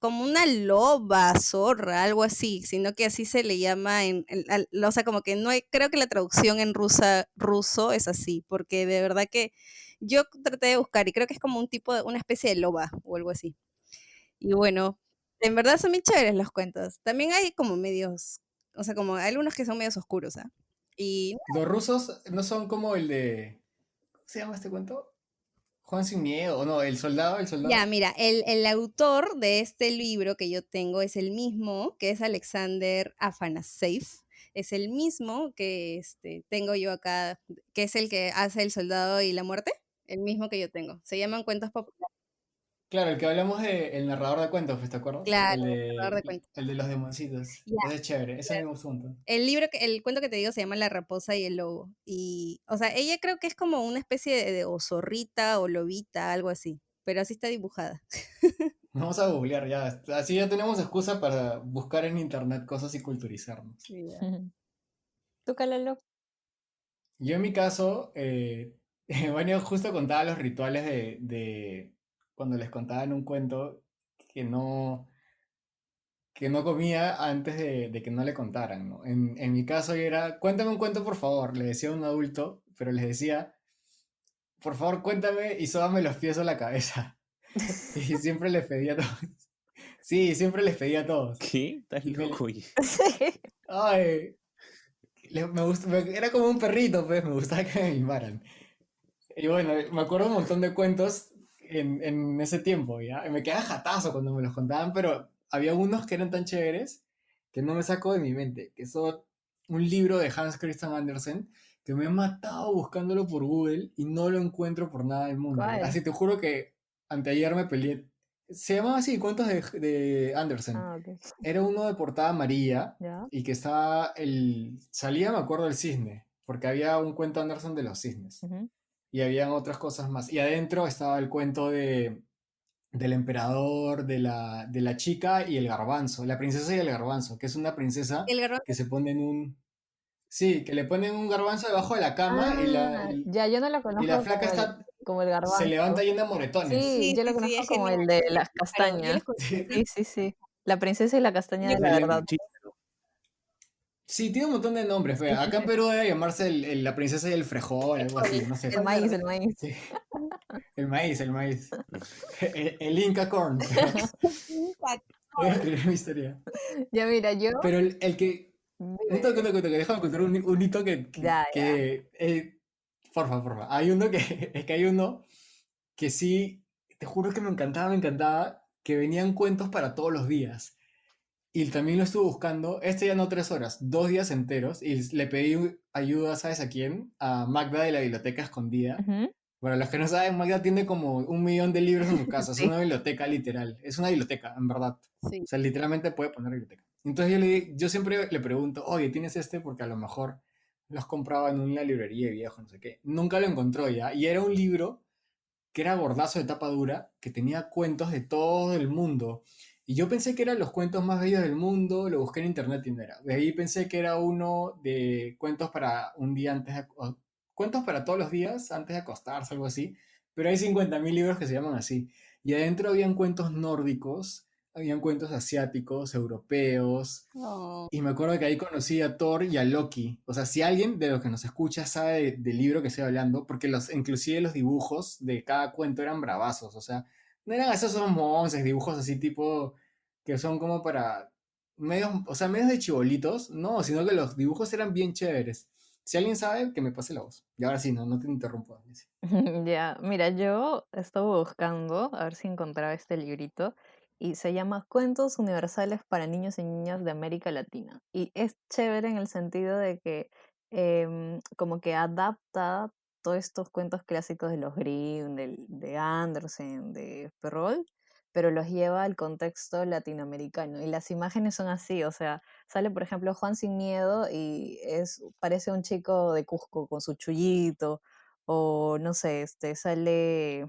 como una loba, zorra, algo así, sino que así se le llama o sea, como que no hay, creo que la traducción en ruso es así, porque de verdad que yo traté de buscar y creo que es como una especie de loba o algo así. Y bueno, en verdad son bien chéveres los cuentos. También hay como medios, o sea, como algunos que son medios oscuros, ¿ah? Y Los rusos no son como el de... ¿Cómo se llama este cuento? Juan sin miedo, o no, el ya, soldado. mira, el autor de este libro que yo tengo es el mismo, que es Alexander Afanaseif. Es el mismo que tengo yo acá, que es el que hace El Soldado y la Muerte, el mismo que yo tengo. Se llaman cuentos populares. Claro, el que hablamos de el narrador de cuentos, pues, ¿te acuerdas? Claro, el narrador de cuentos. El de los demoncitos. Ya, Ese es chévere, ese claro. me gusta un montón. El cuento que te digo se llama La Raposa y el Lobo. Y, o sea, ella creo que es como una especie de o zorrita o lobita, algo así. Pero así está dibujada. Vamos a googlear ya. Así ya tenemos excusa para buscar en internet cosas y culturizarnos. Ya. ¿Tú, Calalo? Yo en mi caso, bueno, justo contaba los rituales de cuando les contaban un cuento que no, que no comía antes de que no le contaran, ¿no? En mi caso yo era, cuéntame un cuento por favor, le decía a un adulto, pero les decía, por favor cuéntame y sóbame los pies o la cabeza. Y siempre les pedía a todos. Sí, siempre les pedía a todos. ¿Qué? Estás Y loco, oye. Sí. ay, era como un perrito, pues, me gustaba que me mimaran. Y bueno, me acuerdo un montón de cuentos en ese tiempo, ¿ya? Y me quedaba jatazo cuando me los contaban, pero había unos que eran tan chéveres que no me saco de mi mente, que son un libro de Hans Christian Andersen que me he matado buscándolo por Google y no lo encuentro por nada del mundo. ¿Cuál? Así te juro que anteayer me peleé. Se llamaba así, Cuentos de Andersen. Ah, ok. Era uno de portada amarilla Ya. y que estaba salía, me acuerdo, el cisne, porque había un cuento Andersen de los cisnes Ujú. y habían otras cosas más. Y adentro estaba el cuento del emperador, de la chica y el garbanzo, la princesa y el garbanzo, que es una princesa El garbanzo. que se pone en un... Sí, que le ponen un garbanzo debajo de la cama Ya, yo no lo y la conozco flaca como el se garbanzo. levanta llena de moretones. Sí, Sí, yo lo sí, sí, conozco es como genial. el de las Claro, yo les castañas. conté. Sí, Sí, sí, sí. La princesa y la castaña Yo de la el verdad. Muchísimo. sí, tiene un montón de nombres. Vea. Acá en Perú debe llamarse la princesa y el frejol, algo así, no sé. El maíz, el maíz. Sí, el maíz, el maíz. El Inca Corn, pero voy a escribir mi historia. Ya mira, yo. Pero el que... Un toque, un Dime. toque, un toque, déjame contar un hito Ya, ya. porfa, porfa. Hay uno que... Es que hay uno que sí, te juro que me encantaba, que venían cuentos para todos los días. Y también lo estuve buscando, ya no 3 horas, 2 días enteros, y le pedí ayuda, ¿sabes a quién? A Magda de la Biblioteca Escondida. Ujú. Para los que no saben, Magda tiene como 1 millón de libros en su casa, es Sí. una biblioteca literal, es una biblioteca, en verdad. Sí. O sea, literalmente puede poner biblioteca. Entonces yo siempre le pregunto, oye, ¿tienes este? Porque a lo mejor los compraba en una librería de viejo, no sé qué. Nunca lo encontró ya, y era un libro que era gordazo de tapa dura, que tenía cuentos de todo el mundo. Y yo pensé que eran los cuentos más bellos del mundo, lo busqué en internet y no era. De ahí pensé que era uno de cuentos para un día antes cuentos para todos los días antes de acostarse, algo así. Pero hay 50.000 libros que se llaman así. Y adentro habían cuentos nórdicos, habían cuentos asiáticos, europeos, Oh, y me acuerdo que ahí conocí a Thor y a Loki. O sea, si alguien de los que nos escucha sabe del libro que estoy hablando, porque inclusive los dibujos de cada cuento eran bravazos. O sea, no eran esos monces, dibujos así tipo que son como para medios, o sea, medios de chibolitos. No, sino que los dibujos eran bien chéveres. Si alguien sabe, que me pase la voz. Y ahora sí, no te interrumpo, Alicia. Ya, mira, yo estaba buscando a ver si encontraba este librito y se llama Cuentos Universales para Niños y Niñas de América Latina. Y es chévere en el sentido de que como que adapta todos estos cuentos clásicos de los Grimm, de Andersen, de Perrault, pero los lleva al contexto latinoamericano. Y las imágenes son así, o sea, sale por ejemplo Juan sin miedo y parece un chico de Cusco con su chullito o no sé, sale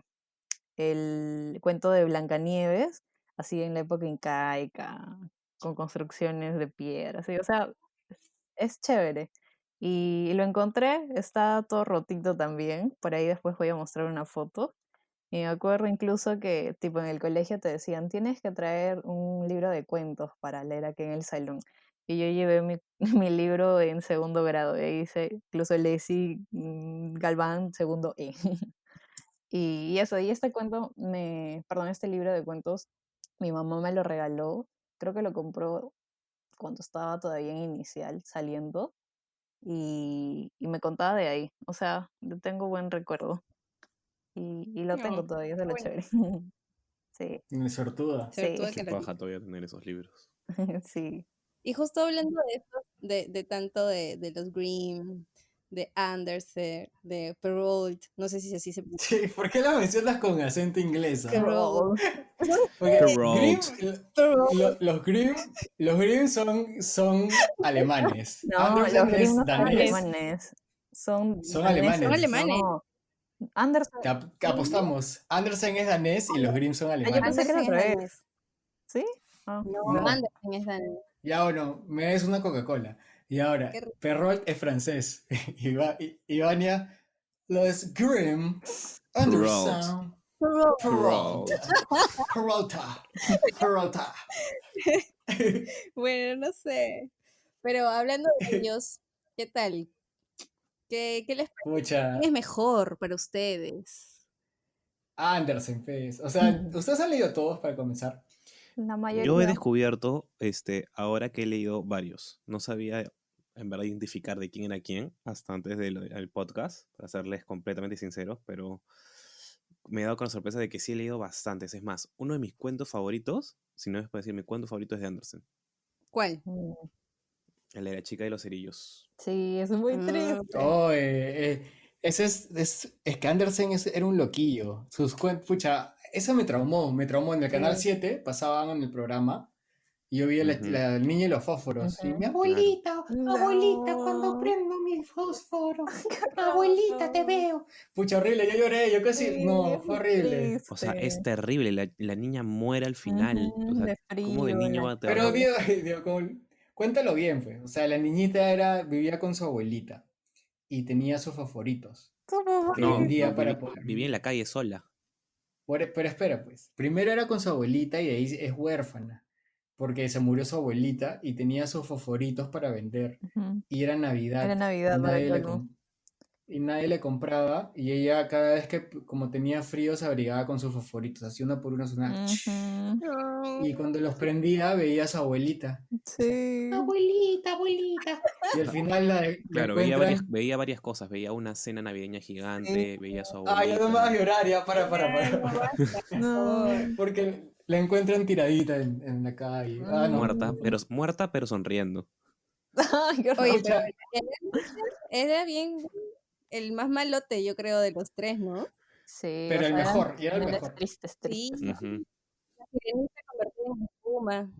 el cuento de Blancanieves, así en la época incaica, con construcciones de piedra, así, o sea, es chévere. Y lo encontré, está todo rotito también, por ahí después voy a mostrar una foto. Y me acuerdo incluso que, tipo, en el colegio te decían, tienes que traer un libro de cuentos para leer aquí en el salón. Y yo llevé mi, mi libro en segundo grado, y ahí dice, incluso le decí Galván segundo E. Y eso, y este cuento, perdón, este libro de cuentos, mi mamá me lo regaló, creo que lo compró cuando estaba todavía en inicial, saliendo, y me contaba de ahí. O sea, yo tengo buen recuerdo. Y lo no, tengo todavía, eso es lo bueno, chévere. Sí, Sortuda. sobre sí, todo Qué que paja todavía tener esos libros. sí. Y justo hablando de esto, de tanto de los Grimm, de Andersen, de Perrault, no sé si así se pronuncia. Sí, ¿por qué la mencionas con acento inglés? Perrault. Roll. No Porque sé, Grimm, Perrault. Perrault. los Grimm son alemanes. No, los Andersen Grimm no es son danés. alemanes, son Son Son daneses. alemanes. alemanes. No, Anderson, Que apostamos. Andersen es danés y los Grimm son yo pensé alemanes. que era Andersen al es revés. danés. ¿Sí? Ah, No, ya. No. Andersen es danés. Ya bueno, me des una Coca-Cola. Y Qué ahora, rico. Perrault es francés. Y Vania, los Grimm, Perrault. Andersen, Perrault. Perrault, Perrault. Peralta, Peralta. Bueno, no sé. Pero hablando de ellos, ¿qué tal? ¿Qué les parece? ¿Quién es Mucha mejor para ustedes? Andersen, pues. O sea, ¿ustedes han leído todos para comenzar? La Yo he mayoría. descubierto, ahora que he leído varios. No sabía en verdad identificar de quién era quién hasta antes del podcast, para serles completamente sinceros, pero me he dado con la sorpresa de que sí he leído bastantes. Es más, uno de mis cuentos favoritos, si no es para decir mi cuento favorito, es de Andersen. ¿Cuál? Mm, El de la chica de los cerillos. Sí, es muy triste. Oh, ese es que Andersen era un loquillo. Pucha, eso me traumó. En el Canal Sí. 7 pasaban en el programa y yo vi a Ujú. la niña y los fósforos. Y Ujú. mi abuelita, abuelita, cuando No. prendo mi fósforo, Qué abuelita, te horror. veo. Pucha, horrible, yo lloré, yo casi, Sí, no, es fue muy horrible. O sea, es triste. terrible. La niña muere al final. O Ujú, sea, de ¿cómo de frío en niño la te van a... Pero calle. Dios, cuéntalo bien, pues. O sea, la niñita vivía con su abuelita y tenía sus favoritos ¿Cómo que va a No, vendía para ser? poder vivía en la calle sola. Pero espera, pues. Primero era con su abuelita y ahí es huérfana, porque se murió su abuelita y tenía sus fosforitos para vender. Ujú. Y era Era Navidad Navidad para el colmo. y nadie le compraba. Y ella cada vez como tenía frío se abrigaba con sus fosforitos, así uno por uno sonaba. Ujú. Y cuando los prendía veía a su abuelita. Decía, Sí. abuelita, abuelita. Y al final la Claro, encuentran. veía varias cosas. Veía una cena navideña Sí. gigante, veía a su Ah, ya no me vas a abuelita. llorar, ya, Ya, no para. basta, por favor. No. Porque la encuentran tiradita en la calle. Ah, no. Muerta, pero sonriendo. Ay, qué Oye, horror. pero Pucha, era bien el más malote, yo creo, de los tres, ¿no? Sí, o pero el sea, eran mejor, y era el finales mejor. tristes, Sí, tristes, ¿no? Ujú. la sirenita convertida en espuma.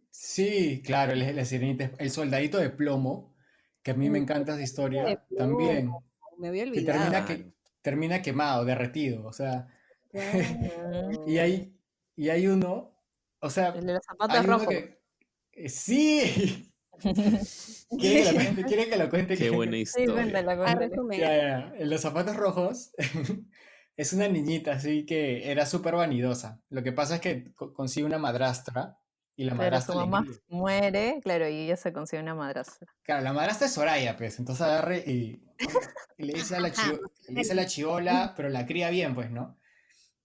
Sí, claro, la sirenita, el soldadito de plomo, que a mí me El encanta esa de historia, plomo, también, me había que olvidado. Claro. termina quemado, derretido, o sea, Ujú. y Claro. hay uno, o El sea, de los zapatos hay uno rojos. que, sí, quiere que lo cuente, quiere que lo cuente, Qué buena Sí, historia. cuéntala, Ah, cuéntala. resumen. ya, en los zapatos rojos es una niñita así que era súper vanidosa. Lo que pasa es que consigue una madrastra y la Claro, su madrastra le mamá cría. muere, claro, y ella se consigue una madrastra. Claro, la madrastra es Soraya, pues, entonces agarre y le dice a Ajá, le dice a la chivola, pero la cría bien, pues, ¿no?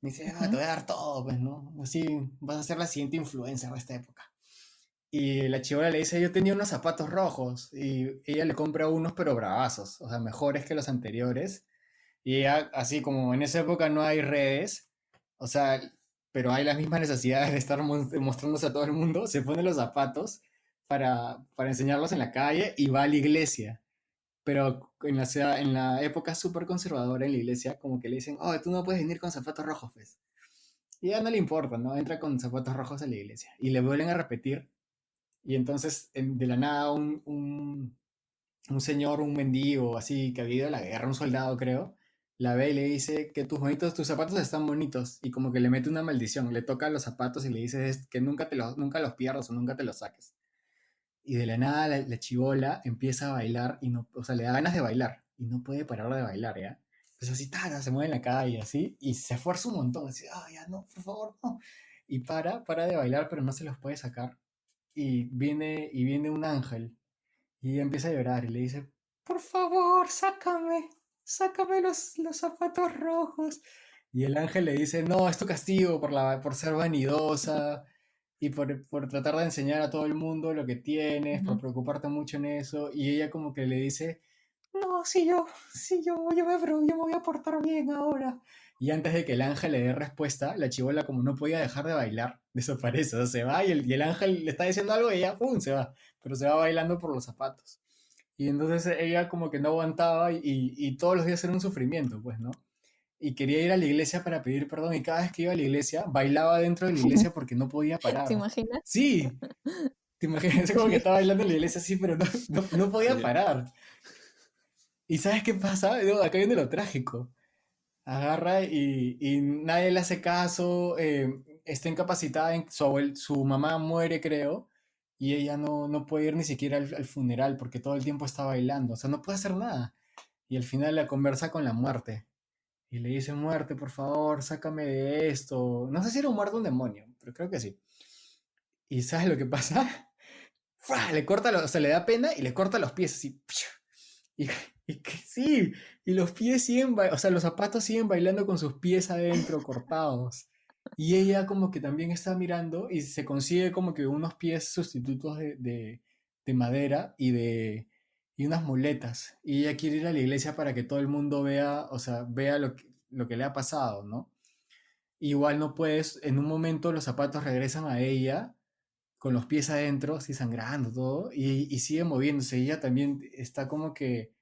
Me dice, ah, te Ujú. voy a dar todo, pues, ¿no? Así vas a ser la siguiente influencer de esta época. Y la chivola le dice, yo tenía unos zapatos rojos, y ella le compra unos, pero bravazos, o sea, mejores que los anteriores. Y ella, así como en esa época no hay redes, o sea, pero hay las mismas necesidades de estar mostrándose a todo el mundo, se pone los zapatos para enseñarlos en la calle y va a la iglesia. Pero en la época súper conservadora en la iglesia, como que le dicen, oh, tú no puedes venir con zapatos rojos, pues. Y a ella no le importa, ¿no? Entra con zapatos rojos a la iglesia. Y le vuelven a repetir. Y entonces, de la nada, un señor, un mendigo, así, que había ido a la guerra, un soldado, creo, la ve y le dice que tus zapatos están bonitos. Y como que le mete una maldición. Le toca los zapatos y le dice que nunca los pierdas o nunca te los saques. Y de la nada la chibola empieza a bailar y no, o sea, le da ganas de bailar y no puede parar de bailar, ¿ya? Pues así, taca, se mueve en la calle, así, y se esfuerza un montón, así, ah, ya no, por favor, no. Y para de bailar, pero no se los puede sacar. Y viene un ángel y ella empieza a llorar y le dice, por favor, sácame los zapatos rojos. Y el ángel le dice, no, es tu castigo por ser vanidosa y por tratar de enseñar a todo el mundo lo que tienes, por Ujú. preocuparte mucho en eso. Y ella como que le dice, no, yo me voy a portar bien ahora. Y antes de que el ángel le dé respuesta, la chibola como no podía dejar de bailar, desaparece, o sea, se va y el ángel le está diciendo algo y ella, ¡pum!, se va, pero se va bailando por los zapatos. Y entonces ella como que no aguantaba y todos los días era un sufrimiento, pues, ¿no? Y quería ir a la iglesia para pedir perdón y cada vez que iba a la iglesia bailaba dentro de la iglesia porque no podía ¿Te parar. imaginas? Sí, te imaginas como que Sí. estaba bailando en la iglesia así, pero no podía Sí. parar. ¿Y sabes qué pasa? No, acá viene lo trágico. Agarra y nadie le hace caso, está incapacitada, su mamá muere, creo, y ella no puede ir ni siquiera al funeral porque todo el tiempo está bailando, o sea, no puede hacer nada. Y al final la conversa con la muerte. Y le dice, muerte, por favor, sácame de esto. No sé si era un muerto o un demonio, pero creo que sí. ¿Y sabes lo que pasa? ¡Fua! Le corta, o sea, le da pena y le corta los pies así. Y, y que sí, y los pies siguen, o sea, los zapatos siguen bailando con sus pies adentro, cortados. Y ella como que también está mirando y se consigue como que unos pies sustitutos de madera y unas muletas. Y ella quiere ir a la iglesia para que todo el mundo vea, o sea, vea lo que le ha pasado, ¿no? Igual no puedes, en un momento los zapatos regresan a ella con los pies adentro, así sangrando todo, y sigue moviéndose. Y ella también está como que,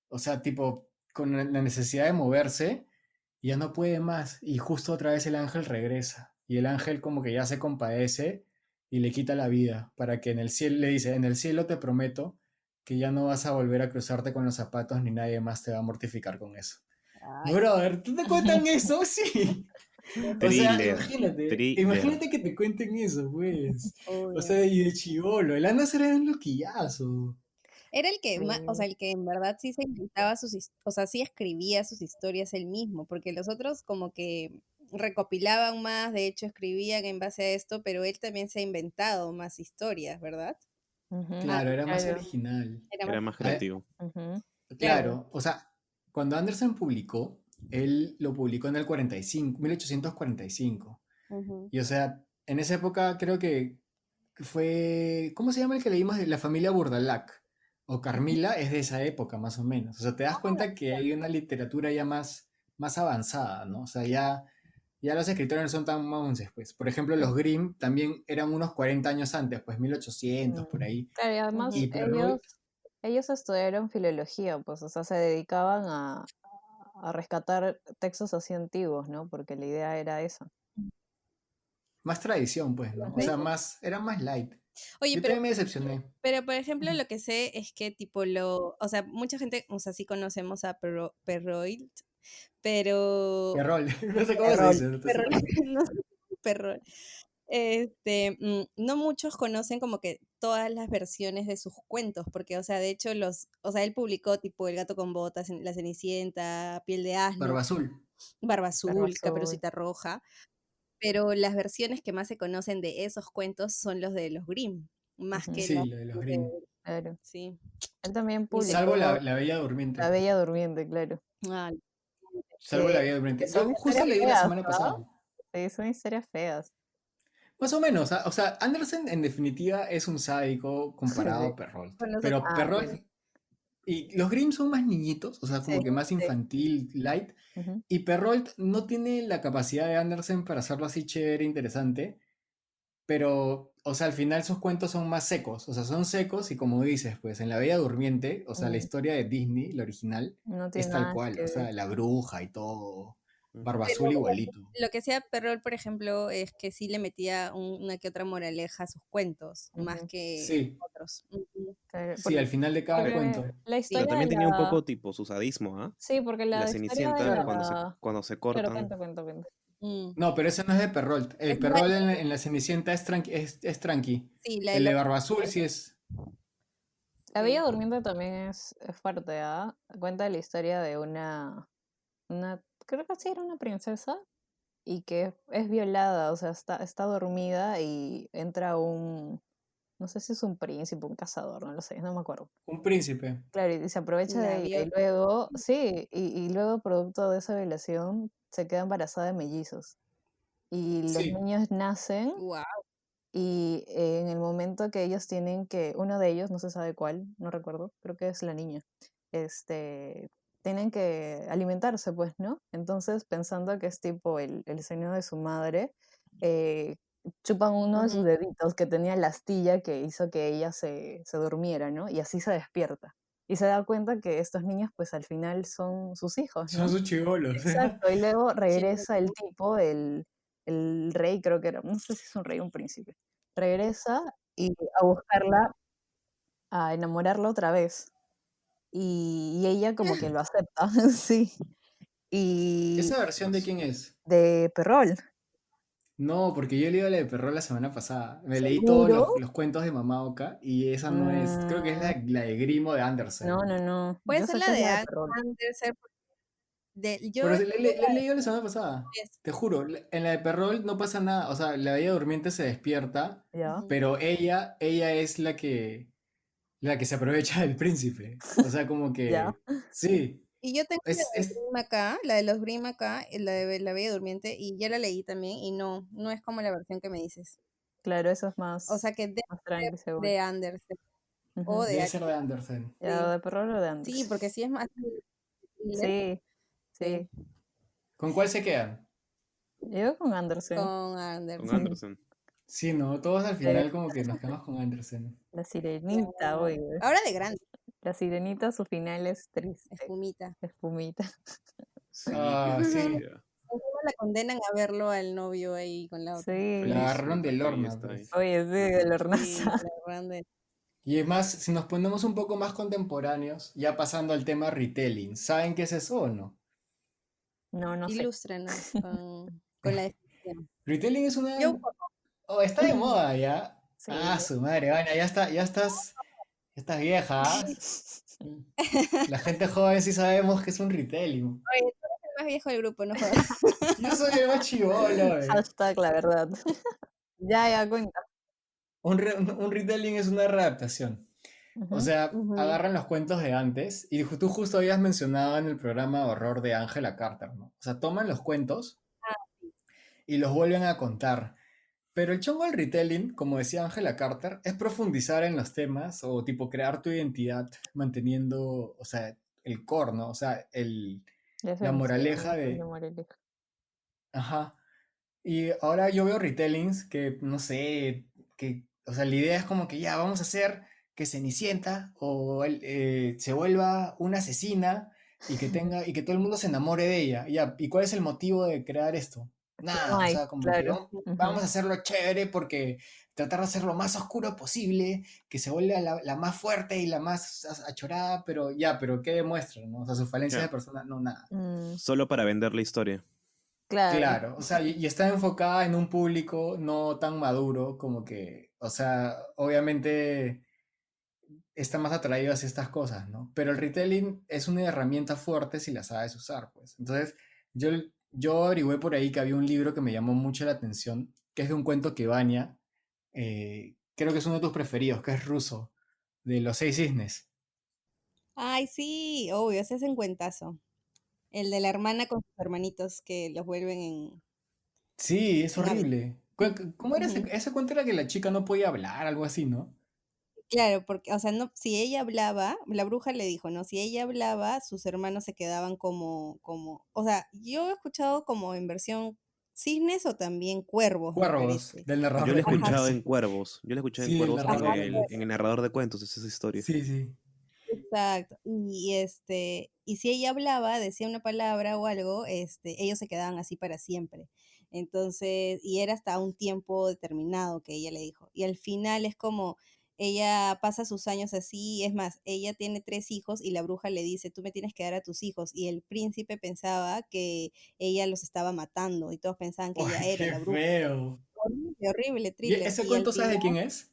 o sea, tipo, con la necesidad de moverse, y ya no puede más. Y justo otra vez el ángel regresa. Y el ángel como que ya se compadece y le quita la vida, para que en el cielo, le dice, en el cielo te prometo que ya no vas a volver a cruzarte con los zapatos ni nadie más te va a mortificar con eso. Ay, Brother, ¿tú te cuentan eso? Sí. O sea, Thriller. imagínate que te cuenten eso, pues. O obvio. sea, y de chivolo, el Anderson era un loquillazo. Era el que más, o sea, Sí. el que en verdad sí se inventaba o sea, sí escribía sus historias él mismo, porque los otros como que recopilaban más, de hecho escribían en base a esto, pero él también se ha inventado más historias, ¿verdad? Ujú, Claro, era más claro. original. Era Era más, más A- creativo. Ujú. claro. Claro, o sea, cuando Anderson publicó, él lo publicó en el 45, 1845. Ujú. Y o sea, en esa época creo que fue, ¿cómo se llama el que leímos de la familia Burdalac? O Carmila es de esa época más o menos. O sea, te das cuenta que hay una literatura ya más avanzada, ¿no? O sea, ya los escritores no son tan monces, pues. Por ejemplo, los Grimm también eran unos 40 años antes, pues 1800 por ahí. Claro, y además Y Perrault, ellos estudiaron filología, pues, o sea, se dedicaban a rescatar textos así antiguos, ¿no? Porque la idea era esa. más tradición, pues, ¿no? O sea, era más light. Oye, Yo también me decepcioné. pero por ejemplo, lo que sé es que tipo o sea, mucha gente, o sea, sí conocemos a Perroilt, pero Perrol, no sé cómo se Errol. dice. No sé Perrol, cómo se- no sé, Perrol. No muchos conocen como que todas las versiones de sus cuentos, porque, o sea, de hecho, o sea, él publicó tipo El gato con botas, La Cenicienta, Piel de Asno, Barba Azul. Barba Barba Azul, Azul. Caperucita Roja, pero las versiones que más se conocen de esos cuentos son los de los Grimm, más Ujú, que Sí, lo de los Grimm. claro. sí. Él también Salvo publicó la Bella La Durmiente. Bella Durmiente, claro. Ah, Salvo la Que, Bella que Durmiente. son Yo justo historias leí la feas, semana ¿no? pasada. Sí, son historias feas. Más o menos. O sea, Andersen en definitiva es un sádico comparado Sí. a Perrault. con los otros. Pero Ah, claro. Perrault y los Grimm son más niñitos, o sea, Sí, como que más sí. infantil, light. Ujú. Y Perrault no tiene la capacidad de Andersen para hacerlo así chévere, interesante. Pero, o sea, al final sus cuentos son más secos. O sea, son secos y como dices, pues en La Bella Durmiente, o sea, la Mm, historia de Disney, la original, no es tiene tal nada cual. que O ver. sea, la bruja y todo. Ujú. Barba Pero Azul igualito. lo que hacía Perrol, por ejemplo, es que sí le metía una que otra moraleja a sus cuentos, más Ujú, que Sí, otros. Ujú. claro. sí, al final de cada Porque cuento. la Sí, Pero historia de también tenía un la... poco tipo su sadismo, ¿ah? Sí, porque La la historia de Cenicienta, Claro. la... cuando se Claro, cortan. cuenta. mm. No, pero ese no es de Perrault. El Es Perrault light, en la Cenicienta es tranqui. sí, El de Barba Azul sí es. La sí. Bella Durmiente también es fuerte, ¿ah? Cuenta la historia de creo que sí era una princesa y que es violada, o sea, está dormida y entra no sé si es un príncipe, un cazador, no lo sé, no me acuerdo. Un príncipe. Claro, y se aprovecha La de ella vio. y luego, sí, y luego producto de esa violación se queda embarazada de mellizos. Y los Sí. niños nacen Wow. y en el momento que ellos tienen que, uno de ellos, no se sabe cuál, no recuerdo, creo que es la niña, este, tienen que alimentarse, pues, ¿no? Entonces, pensando que es tipo el seno de su madre, eh, chupan uno de sus deditos que tenía la astilla que hizo que ella se durmiera, ¿no? Y así se despierta. Y se da cuenta que estos niños, pues, al final son sus hijos, Son ¿no? sus chivolos. Exacto, y luego regresa el tipo, el rey, creo que era, no sé si es un rey o un príncipe, regresa y a buscarla, a enamorarla otra vez. Y ella como que lo acepta, sí. Y ¿Esa versión de quién es? de Perrol, No, porque yo leí la de Perrault la semana pasada. Me leí todos ¿seguro? los cuentos de Mamá Oca y esa no es. Creo que es Mm, la de Grimo de no, Andersen. no, no. Puede Yo ser sé la que es de la de Perrol. Andersen. Yo Pero leí le he leído la semana pasada. es- Te juro, en la de Perrault no pasa nada. O sea, la Bella Durmiente se despierta, ¿Ya? ujú. pero ella es la que se aprovecha del príncipe. O sea, como ¿Ya? que. Sí. Y yo tengo la Es, de es, Grimm acá, la de los Grimm acá, la de La Bella Durmiente, y ya la leí también, y no es como la versión que me dices. Claro, eso es O sea que debe más ser tranqui, seguro. de Andersen o Ujú. de debe H. ser de Andersen. ¿Ya Sí, de Perrol o de sí, Andersen? porque si es más thriller, Sí, sí, sí. ¿Con cuál se quedan? Yo con Andersen. con Con Andersen. Sí. Anderson. Sí, ¿no? Todos al final como que nos quedamos con Andersen. La sirenita, oye. Ahora de grande, La sirenita, su final es triste. espumita. Espumita. Sí, Ah, qué sí. bestia. Encima la condenan a verlo al novio ahí con la otra. Sí. La agarraron Sí, del ahí horno, está, ahí. pues. Oye, sí, de la Sí, hornaza. la grande. Y además, si nos ponemos un poco más contemporáneos, ya pasando al tema retelling, ¿saben qué es eso o no? No, no sé. Ilústranos con la definición. Retelling es una... Yo, Oh, está de moda ya. Sí. Ah, su madre, Vania, ya estás vieja. ¿Ah? La gente joven sí sabemos que es un retelling. oye, tú eres el más viejo del grupo, no jodas. Yo soy el más chivolo, Hashtag la verdad. Ya, cuenta. Un retelling es una readaptación. O Ujú. sea, Ujú. agarran los cuentos de antes y tú justo habías mencionado en el programa Horror de Angela Carter, ¿no? O sea, toman los cuentos y los vuelven a contar. Pero el chongo del retelling, como decía Angela Carter, es profundizar en los temas o tipo crear tu identidad manteniendo, o sea, el core, ¿no? O sea, La la esencia, moraleja la de... moraleja. Ajá. Y ahora yo veo retellings que, no sé, que, o sea, la idea es como que ya vamos a hacer que Cenicienta se vuelva una asesina y que todo el mundo se enamore de ella. Ya, ¿y cuál es el motivo de crear esto? Nada, o Ay, sea, como que claro. vamos a hacerlo chévere porque tratar de hacerlo más oscuro posible, que se vuelva la más fuerte y la más achorada, pero ¿qué demuestra, no? O sea, sus falencias de Claro. persona, no, nada. Solo para vender la historia. Claro. Claro, o sea, y está enfocada en un público no tan maduro como que, o sea, obviamente está más atraído hacia estas cosas, ¿no? Pero el retailing es una herramienta fuerte si la sabes usar, pues. Entonces, yo, yo averigüé por ahí que había un libro que me llamó mucho la atención, que es de un cuento que Vania, creo que es uno de tus preferidos, que es ruso, de los seis cisnes. Ay, sí, obvio, ese es en cuentazo. El de la hermana con sus hermanitos que los vuelven Sí, es en hábitat. horrible. ¿Cómo era ese, Ujú. ese cuento? Era que la chica no podía hablar, algo así, ¿no? Claro, porque, o sea, no, si ella hablaba, la bruja le dijo, ¿no? Si ella hablaba, sus hermanos se quedaban o sea, yo he escuchado como en versión cisnes o también cuervos, me Cuervos, parece. del narrador Yo lo he de Ajá, escuchado cuentos. en Cuervos. Yo lo he escuchado en Sí, el Cuervos narrador de en cuentos. el narrador de cuentos, es esa historia. Sí, sí. exacto. Y si ella hablaba, decía una palabra o algo, ellos se quedaban así para siempre. Entonces, y era hasta un tiempo determinado que ella le dijo. Y al final es como ella pasa sus años así, es más, ella tiene 3 hijos y la bruja le dice, tú me tienes que dar a tus hijos. Y el príncipe pensaba que ella los estaba matando y todos pensaban que ella ¡Ay, era qué la bruja. feo! Horrible, horrible, ¿Y thriller. ese Y al cuento sabes final, de quién es?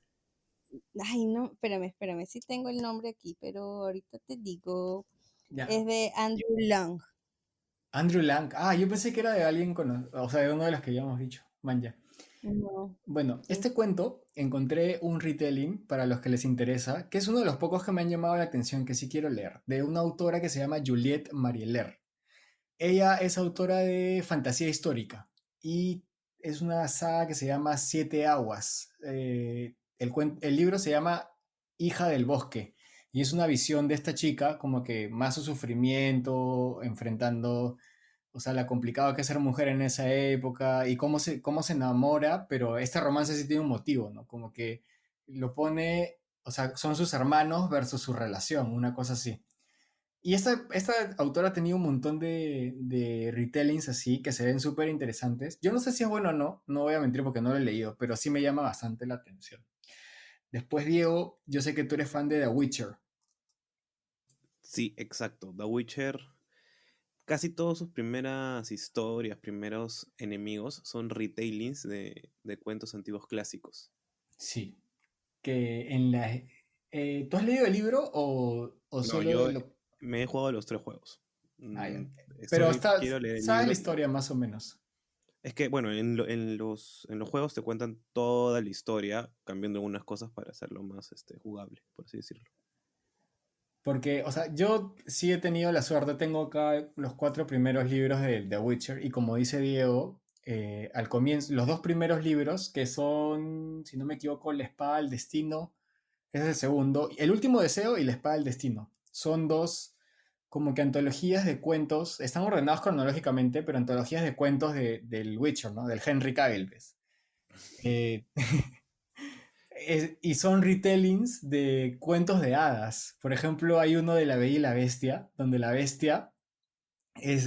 ay, no, espérame, sí tengo el nombre aquí, pero ahorita te digo. Ya. Es de Andrew Long. Andrew Lang. Ah, yo pensé que era de alguien o sea, de uno de los que ya hemos dicho. Man, ya. No, Bueno, es- este cuento encontré un retelling para los que les interesa, que es uno de los pocos que me han llamado la atención que sí quiero leer, de una autora que se llama Juliette Marieler. Ella es autora de fantasía histórica y es una saga que se llama Siete Aguas. El libro se llama Hija del Bosque y es una visión de esta chica como que más su sufrimiento, enfrentando, o sea, la complicado que es ser mujer en esa época y cómo se enamora, pero este romance sí tiene un motivo, ¿no? Como que lo pone, o sea, son sus hermanos versus su relación, una cosa así. Y esta autora ha tenido un montón de retellings así que se ven súper interesantes. Yo no sé si es bueno o no, no voy a mentir porque no lo he leído, pero sí me llama bastante la atención. Después, Diego, yo sé que tú eres fan de The Witcher. Sí, exacto. The Witcher, casi todas sus primeras historias, primeros enemigos son retellings de cuentos antiguos clásicos. Sí. Que en la... ¿Tú has leído el libro o No, solo yo lo... me he jugado los 3 juegos. Ah, ya. Pero Estoy, quiero leer el sabes la libro. historia más o menos. Es que, bueno, en los juegos te cuentan toda la historia, cambiando algunas cosas para hacerlo más jugable, por así decirlo. Porque, o sea, yo sí he tenido la suerte, tengo acá los 4 primeros libros de The Witcher y como dice Diego, al comienzo, los 2 primeros libros, que son, si no me equivoco, La Espada del Destino, ese es el segundo, el último deseo y La Espada del Destino. Son dos como que antologías de cuentos, están ordenados cronológicamente, pero antologías de cuentos del Witcher, ¿no? Del Henry Cavill, ¿ves? eh, y son retellings de cuentos de hadas. Por ejemplo, hay uno de La Bella y la Bestia, donde la bestia es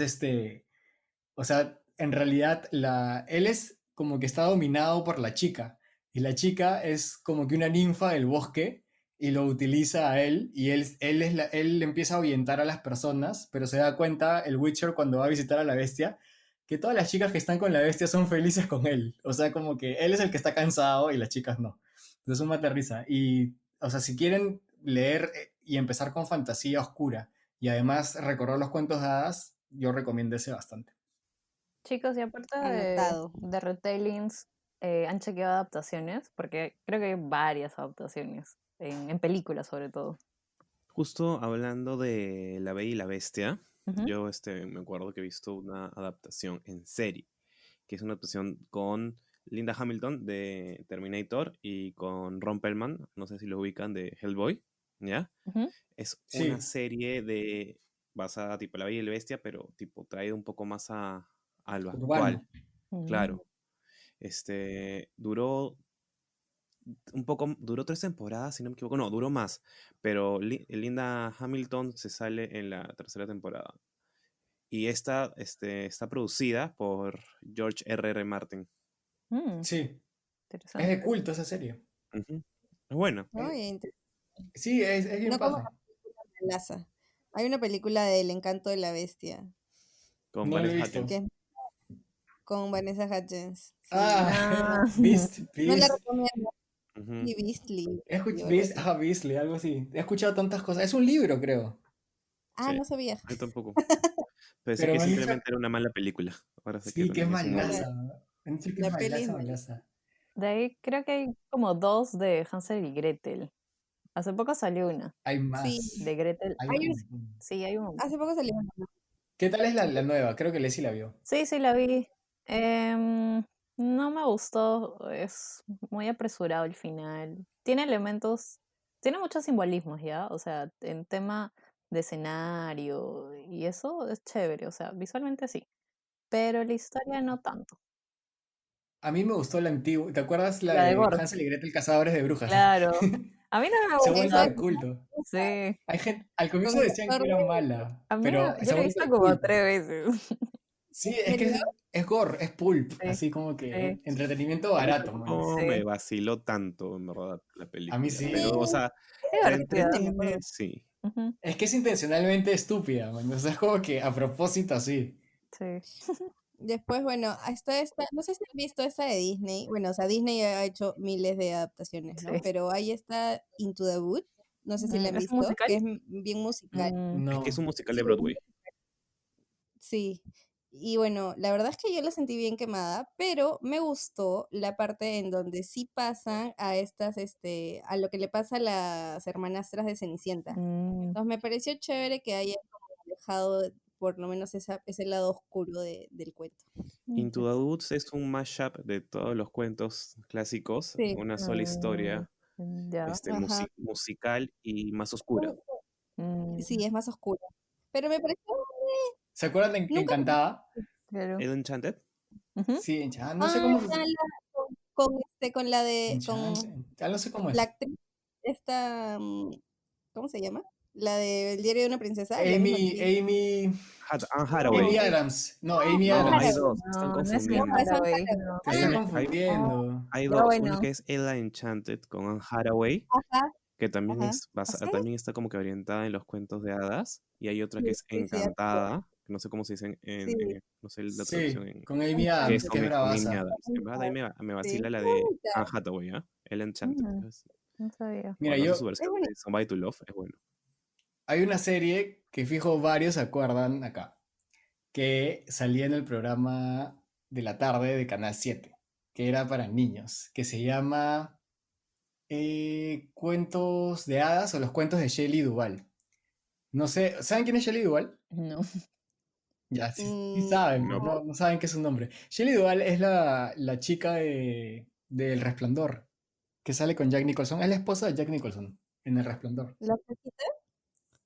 o sea, en realidad él es como que está dominado por la chica y la chica es como que una ninfa del bosque y lo utiliza a él y él empieza a ahuyentar a las personas, pero se da cuenta el Witcher cuando va a visitar a la bestia que todas las chicas que están con la bestia son felices con él. O sea, como que él es el que está cansado y las chicas no. Entonces es un risa. Y, o sea, si quieren leer y empezar con fantasía oscura y además recorrer los cuentos de hadas, yo recomiendo ese bastante. Chicos, y aparte Anotado. de retellings, ¿han chequeado adaptaciones? Porque creo que hay varias adaptaciones, en películas sobre todo. Justo hablando de La Bella y la Bestia, Ujú. yo me acuerdo que he visto una adaptación en serie, que es una adaptación con Linda Hamilton de Terminator y con Ron Perlman, no sé si lo ubican, de Hellboy, ¿ya? Ujú. Es una Sí, serie basada tipo La Bella y la Bestia, pero tipo traída un poco más a lo actual, urbano. claro. Duró duró 3 temporadas, si no me equivoco, no, duró más, pero Linda Hamilton se sale en la tercera temporada. Y esta está producida por George R.R. Martin. Sí, es Interesante. de culto esa serie. Ujú. Es buena. ¿No? Sí, es bien No como la paja. película Malaza. Hay una película del Encanto de la Bestia, Con No lo he Vanessa visto. que Hudgens. es con Vanessa Hudgens. Sí. Ah, Ah, No la Beast. recomiendo. Ujú. Y Beastly o algo Beast, así. Beastly, algo así. He escuchado tantas cosas. Es un libro, creo. Ah, Sí, no sabía. yo tampoco. Pensé Pero que me han dicho, simplemente era una mala película. Ahora sé que sí, que es también es un muy La, buen. malaza. Me han dicho que es la peli es malaza, mala. malaza. de ahí creo que hay como dos de Hansel y Gretel. Hace poco salió una Hay Sí. más. de Gretel. Hay Hay un un- montón. Sí, hay un montón. hace poco salió una. ¿Qué tal es la nueva? Creo que Leslie la vio. Sí, sí, la vi. No me gustó, es muy apresurado el final. Tiene elementos, tiene muchos simbolismos, ¿ya? O sea, en tema de escenario y eso es chévere, o sea, visualmente sí, pero la historia no tanto. A mí me gustó la antigua. ¿Te acuerdas la La de de Gore, Hansel y Gretel Cazadores de Brujas? claro. A mí no me Se ha vuelto Esa gusta, de culto. sí. Hay gente, al comienzo con decían que era Cazador mala, A mí pero se yo ha la he vuelto visto de como culto. 3 veces. Sí, ¿En es que serio? es gore, es pulp, Sí, así como que sí, entretenimiento A mí barato, tampoco manes. me sí. vaciló tanto, en verdad, la A mí película. Pero, o sí. sea, Es te divertida. Sí, me acuerdo. entretiene, sí. Ujú, Es que es intencionalmente estúpida, man. O sea, es como que a propósito así. sí. Después, bueno, no sé si han visto esta de Disney. Bueno, o sea, Disney ha hecho miles de adaptaciones, ¿no? Sí. Pero hay esta Into the Woods, no sé si la han ¿Es un visto, musical? que es bien musical. Es que es No. un musical de Sí, Broadway. sí. Y bueno, la verdad es que yo la sentí bien quemada, pero me gustó la parte en donde sí pasan a a lo que le pasa a las hermanastras de Cenicienta. Mm, Entonces me pareció chévere que hayan como dejado por lo menos ese lado oscuro del cuento. Into the interesante. Woods es un mashup de todos los cuentos clásicos, Sí, una sola Mm, historia, ya. ajá. musical y más oscura. Sí, es más oscuro. Pero me pareció, ¿Se acuerdan de nunca, Encantada? Claro. ¿El Enchanted? Ujú. Sí, Enchantada. No sé ah, cómo ya se... con la con Enchanted. Ah, no sé cómo la es. actriz, esta, ¿cómo se llama? La de El diario de una princesa, la misma Amy, actriz. Amy, Anne Amy Hathaway. Adams. No, Amy No, hay Adams. dos, te están No, no es Anne No, confundiendo. es Anne Hathaway, Hathaway. no. Te está Hay, Oh, confundiendo. hay ya dos, una bueno. que es Ella Enchanted con Anne Hathaway, Ajá, que también ajá. ¿Ah, sí? también está como que orientada en los cuentos de hadas, y hay otra que Sí, es sí, sí, así Encantada, que no sé cómo se dice sí, no sé la traducción Sí, con Amy que es Adams, Enchanted. que es con Amy bravaza. Adams. En verdad ahí me Sí, vacila la es de bonita, Anne Hathaway, ¿ah? El Enchanted. Mm, no sabía. Mira, Cuando hace su es versión bonita. de Somebody to Love, es bueno. hay una serie que fijo varios se acuerdan acá, que salía en el programa de la tarde de Canal 7, que era para niños, que se llama Cuentos de Hadas o los cuentos de Shelley Duvall. No sé, ¿saben quién es Shelley Duvall? No. Ya, sí, sí Mm, saben, pero No, no, no saben qué es su nombre. Shelley Duvall es la chica de El Resplandor, que sale con Jack Nicholson. Es la esposa de Jack Nicholson en El Resplandor. ¿la flaquita?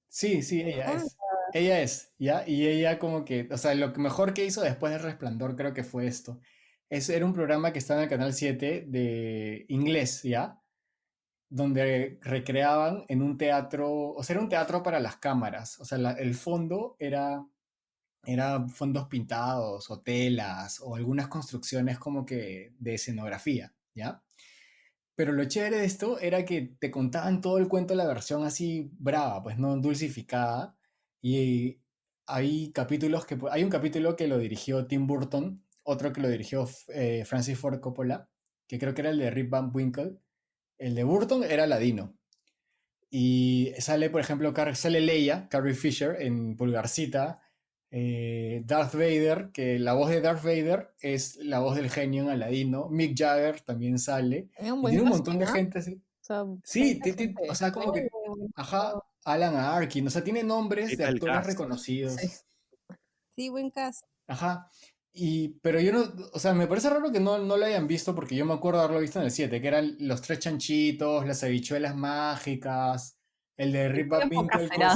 Sí, sí, ella Ah, es. Ella es, ¿ya? Y ella como que, o sea, lo que mejor que hizo después del Resplandor creo que fue esto. Ese era un programa que estaba en el Canal 7 de inglés, ¿ya? Donde recreaban en un teatro, o sea, era un teatro para las cámaras, o sea, el fondo era fondos pintados o telas o algunas construcciones como que de escenografía, ¿ya? Pero lo chévere de esto era que te contaban todo el cuento, la versión así brava, pues no dulcificada. Y hay capítulos que, hay un capítulo que lo dirigió Tim Burton, otro que lo dirigió Francis Ford Coppola, que creo que era el de Rip Van Winkle. El de Burton era Ladino. Y sale, por ejemplo, sale Leia, Carrie Fisher, en Pulgarcita. Darth Vader, que la voz de Darth Vader es la voz del genio en Aladino. Mick Jagger también sale. Tenía un Y buen tiene un casting, montón de ¿ah? gente así. O sea, Sí, o gente. sea, como que, ajá, Alan Arkin, o sea, tiene nombres ¿Qué de tal actores cast? Sí. reconocidos. Sí, buen cast. Ajá. Pero yo no, o sea, me parece raro que no lo hayan visto porque yo me acuerdo de haberlo visto en el 7 que eran los tres chanchitos, las habichuelas mágicas, el de ¿De Rip qué Van época Winkle, será?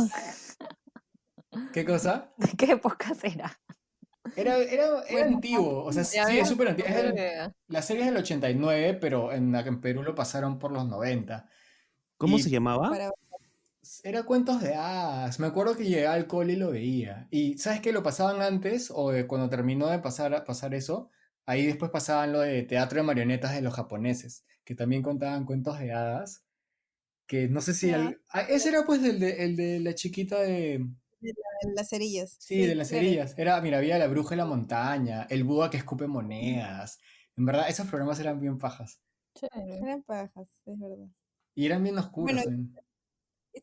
¿qué cosa? ¿De qué época será? Era Bueno, antiguo, o sea, Ya sí, había es súper antiguo. idea. La serie es del 89, pero en Perú lo pasaron por los 90. ¿Cómo se Y llamaba? para era cuentos de hadas. Me acuerdo que llegaba al cole y lo veía. Y ¿sabes qué? Lo pasaban antes, o cuando terminó de pasar eso, ahí después pasaban lo de teatro de marionetas de los japoneses, que también contaban cuentos de hadas. Que no sé si... ah, ese era pues el de la chiquita de... las cerillas. Sí, de Sí, las claro. cerillas. Era, mira, había la bruja en la montaña, el búho que escupe monedas. En verdad, esos programas eran bien pajas. Chévere. Eran pajas, es verdad. Y eran bien Bueno, oscuros también.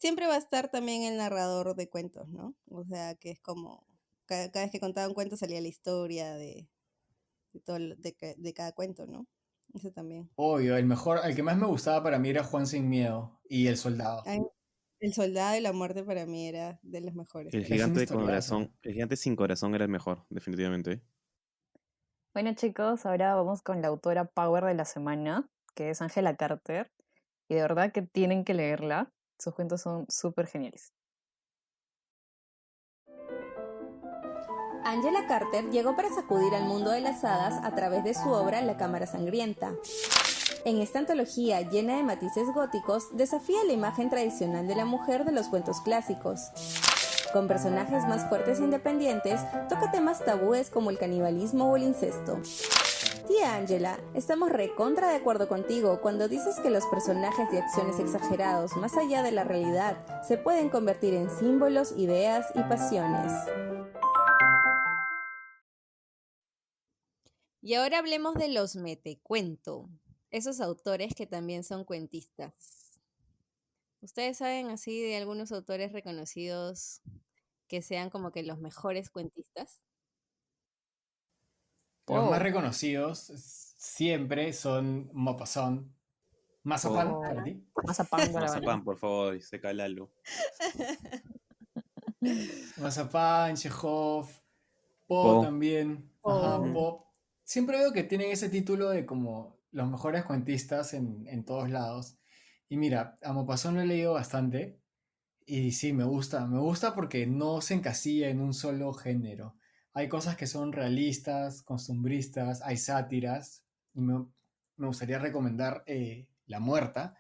siempre va a estar también el narrador de cuentos, ¿no? O sea, que es como, cada vez que contaba un cuento salía la historia de todo, de cada cuento, ¿no? Eso también. Obvio, el que más me gustaba para mí era Juan Sin Miedo y El Soldado. Ay, El Soldado de la Muerte para mí era de los mejores El Es también. una gigante de historiaza. corazón. El gigante sin corazón era el mejor, definitivamente. Bueno, chicos, ahora vamos con la autora Power de la semana, que es Angela Carter. Y de verdad que tienen que leerla. Sus cuentos son súper geniales. Angela Carter llegó para sacudir al mundo de las hadas a través de su obra La Cámara Sangrienta. En esta antología llena de matices góticos, desafía la imagen tradicional de la mujer de los cuentos clásicos. Con personajes más fuertes e independientes, toca temas tabúes como el canibalismo o el incesto. Tía Angela, estamos recontra de acuerdo contigo cuando dices que los personajes de acciones exagerados más allá de la realidad se pueden convertir en símbolos, ideas y pasiones. Y ahora hablemos de los metecuento, esos autores que también son cuentistas. ¿Ustedes saben así de algunos autores reconocidos que sean como que los mejores cuentistas? Los más Wow. reconocidos siempre son Maupassant. Mazapán, Oh, para ti. mazapán para Mazapán, por favor, seca Lalo. Mazapán, Chekhov, Poe Po. también. Ajá, Oh. Ujú. Poe. Siempre veo que tienen ese título de como los mejores cuentistas en todos lados. Y mira, a Maupassant lo he leído bastante. Y sí, me gusta porque no se encasilla en un solo género. Hay cosas que son realistas, costumbristas, hay sátiras, y me gustaría recomendar La Muerta.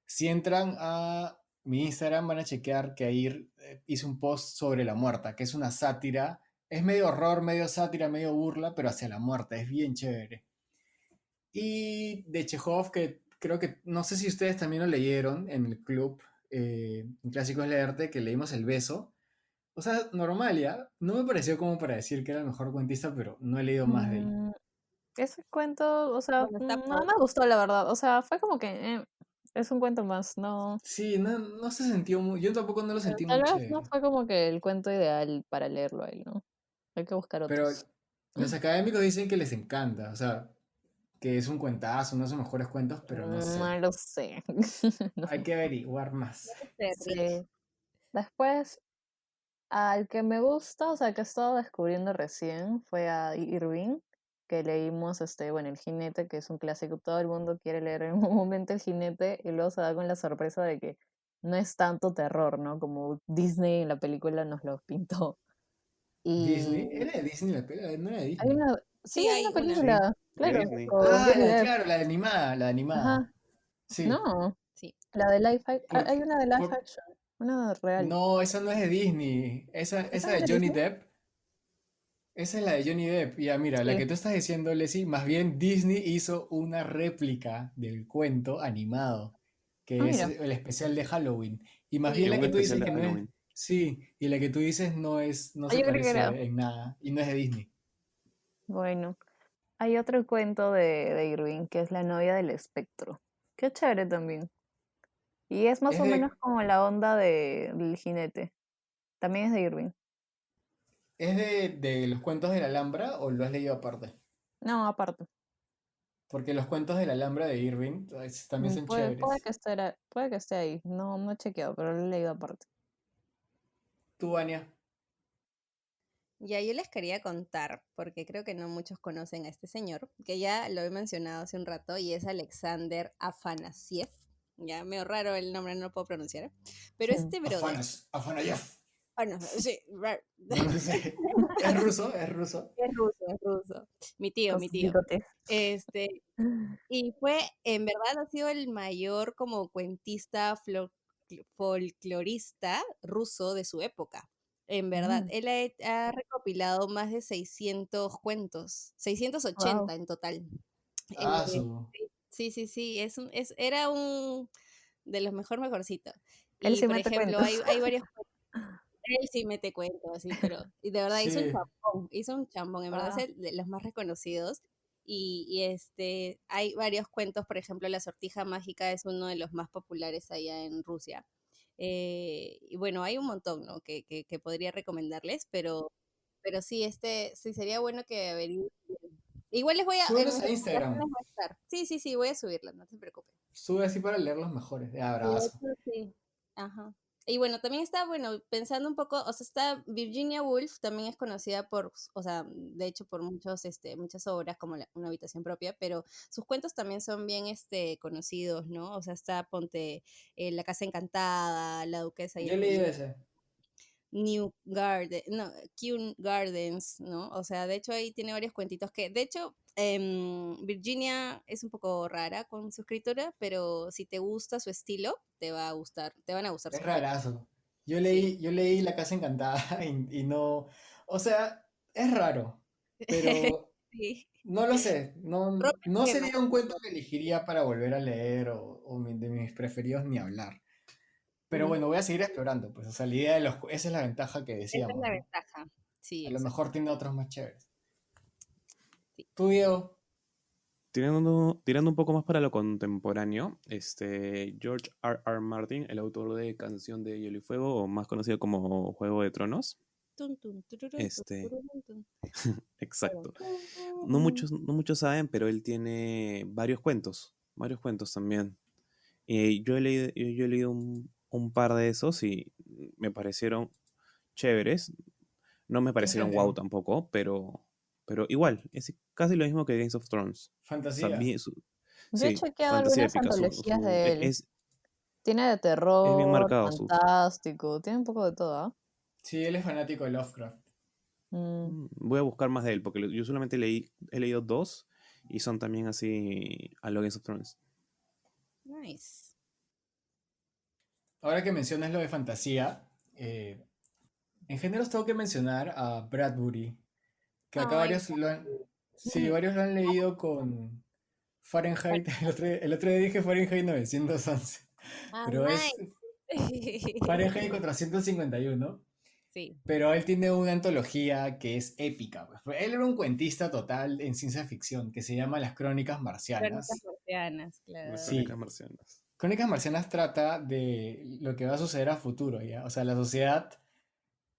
Si entran a mi Instagram van a chequear que ahí hice un post sobre La Muerta, que es una sátira, es medio horror, medio sátira, medio burla, pero hacia la muerte, es bien chévere. Y de Chekhov, que creo que, no sé si ustedes también lo leyeron en el club, en Clásicos Leerte, que leímos El Beso. O sea, normal ya. No me pareció como para decir que era el mejor cuentista, pero no he leído más de él. Mm, ese cuento, o sea, Bueno, está no me gustó, la verdad. O sea, fue como que es un cuento más, no. Sí, no se sintió muy. Yo tampoco no lo sentí Tal muy vez no chévere. fue como que el cuento ideal para leerlo ahí, ¿no? Hay que buscar Pero otros. los académicos dicen que les encanta. O sea, que es un cuentazo, uno de sus mejores cuentos, pero no No sé. lo sé. No. Hay que averiguar más. Sí. Después, al que me gusta, o sea, que he estado descubriendo recién, fue a Irving, que leímos, bueno, El Jinete, que es un clásico, todo el mundo quiere leer en un momento El Jinete, y luego se da con la sorpresa de que no es tanto terror, ¿no? Como Disney en la película nos lo pintó. Disney. Y ¿Era de Disney la peli? No era de hay Disney. una, Sí, hay hay una una. película, claro, Disney. con Ah, Johnny Depp. claro, la de animada, la de animada. Ajá, Sí, no, Sí. la de live action. porque, Hay una de live por- action, una real. no, esa no es de Disney. Esa, ¿Esa esa no es de de Johnny Disney? Depp, esa es la de Johnny Depp. Ya, mira, la que Sí. tú estás diciendo, Leslie, más bien Disney hizo una réplica del cuento animado, Ah, que es mira. el especial de Halloween. Y más Sí, bien Es la un que tú especial dices de que no es, Halloween. sí, y la que tú dices no se yo creo que era. parece en nada y no es de Disney. Bueno, hay otro cuento de Irving, que es La novia del espectro. Qué chévere también. Y es más Es o menos de, como la onda del jinete. También es de Irving. ¿Es de los cuentos de la Alhambra o lo has leído aparte? No, aparte. Porque los cuentos de la Alhambra de Irving también son Puede chéveres. que puede que esté ahí. No, no he chequeado, pero lo he leído aparte. Tú, Ania, Ya yo les quería contar, porque creo que no muchos conocen a este señor, que ya lo he mencionado hace un rato, y es Alexander Afanasiev. Ya, medio raro el nombre, no lo puedo pronunciar. Pero este brother, Afanayev. ah, no, sí, No sé. ¿Es ruso? ¿Es ruso? es ruso. Con Mi sus tío. bigotes. Este, y fue, en verdad, ha sido el mayor como cuentista folclorista ruso de su época. En verdad, Mm, él ha recopilado más de 600 cuentos, wow. 680 en total. Ah, Eh, sí, era un de los mejorcitos. Él Y, sí por mete ejemplo, cuentos. hay varios. Él sí mete cuentos, sí, pero y de verdad sí. hizo un chambón, en verdad es Wow. de los más reconocidos. Hay varios cuentos, por ejemplo, La sortija mágica es uno de los más populares allá en Rusia. Y bueno, hay un montón, ¿no? Que podría recomendarles, pero sí, sí sería bueno que averigüen. Igual les voy a, en Súbelos mis a recomendaciones Instagram. va a estar. Sí, voy a subirlas, no se preocupen. Sube así para leer los mejores. De Sí, de abrazo. hecho, sí. Ajá. Y bueno, también está, bueno, pensando un poco, o sea, está Virginia Woolf, también es conocida por, o sea, de hecho por muchas obras como Una habitación propia, pero sus cuentos también son bien, conocidos, ¿no? O sea, está, ponte, La casa encantada, La duquesa y Yo el he leído colibrí, ese. New Garden, no, Kew Gardens, ¿no? O sea, de hecho ahí tiene varios cuentitos que, de hecho, Virginia es un poco rara con su escritura, pero si te gusta su estilo, te van a gustar Es sus cuentos. rarazo. Sí. Yo leí La Casa Encantada y no. O sea, es raro. Pero Sí. no lo sé. Rompe No esquemas. sería un cuento que elegiría para volver a leer de mis preferidos ni hablar. Pero Mm, bueno, voy a seguir explorando. Pues, o sea, la idea de esa es la ventaja que Esa es decíamos, la ¿no? ventaja. Sí, A lo exacto. mejor tiene otros más chéveres. Sí. Tú, Diego. Tirando un poco más para lo contemporáneo, George R. Martin, el autor de Canción de Hielo y Fuego, o más conocido como Juego de Tronos, Tun, tun, tururún, este, tururún, tun. exacto. Tururún. No muchos saben, pero él tiene varios cuentos también. Yo he leído un par de esos y me parecieron chéveres. No me ¿Qué parecieron wow género? tampoco, pero igual, es casi lo mismo que Games of Thrones. O sea, Fantasía. Yo he sí, chequeado fantasía algunas épica. antologías de él. Tiene de Es bien terror, marcado fantástico, tiene un poco de todo, ¿ah? Sí, él es fanático de Lovecraft. Mm, Voy a buscar más de él, porque yo solamente he leído dos y son también así a lo Games of Thrones. Nice. Ahora que mencionas lo de fantasía, en géneros tengo que mencionar a Bradbury, que acá Ay, sí, varios lo han leído con Fahrenheit, el otro día dije Fahrenheit 911, ah, pero es nice. Fahrenheit 451, Sí, pero él tiene una antología que es épica. Pues. Él era un cuentista total en ciencia ficción, que se llama Las Crónicas crónicas Marcianas. marcianas, Las claro. crónicas Sí, marcianas. Crónicas Marcianas trata de lo que va a suceder a futuro, ¿ya? O sea, la sociedad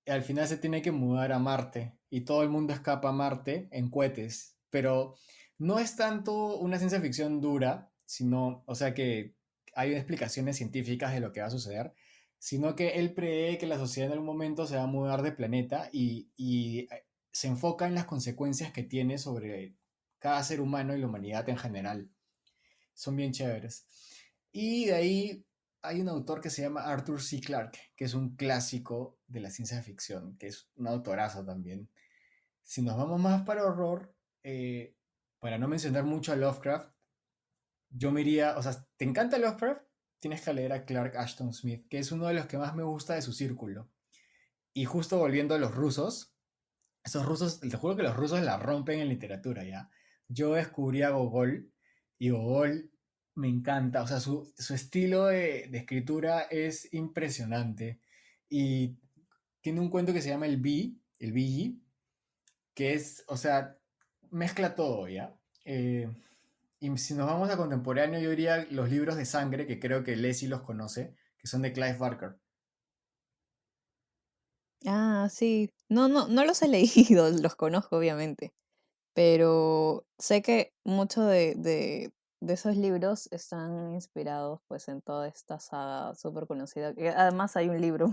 al final se tiene que mudar a Marte y todo el mundo escapa a Marte en cohetes, pero no es tanto una ciencia ficción dura, sino, o sea que hay explicaciones científicas de lo que va a suceder, sino que él prevé que la sociedad en algún momento se va a mudar de planeta y se enfoca en las consecuencias que tiene sobre cada ser humano y la humanidad en general. Son bien chéveres. Y de ahí hay un autor que se llama Arthur C. Clarke, que es un clásico de la ciencia ficción, que es un autorazo también. Si nos vamos más para horror, para no mencionar mucho a Lovecraft, yo me iría, o sea, ¿te encanta Lovecraft? Tienes que leer a Clark Ashton Smith, que es uno de los que más me gusta de su círculo. Y justo volviendo a los rusos, esos rusos, te juro que los rusos la rompen en literatura, ¿ya? Yo descubrí a Gogol y Gogol me encanta, o sea, su estilo de escritura es impresionante. Y tiene un cuento que se llama el Biji, que es, o sea, mezcla todo, ¿ya? Y si nos vamos a contemporáneo, yo diría los libros de sangre, que creo que Leslie los conoce, que son de Clive Barker. Ah, sí. No los he leído, los conozco obviamente, pero sé que muchos de esos libros están inspirados pues en toda esta saga súper conocida. Que además hay un libro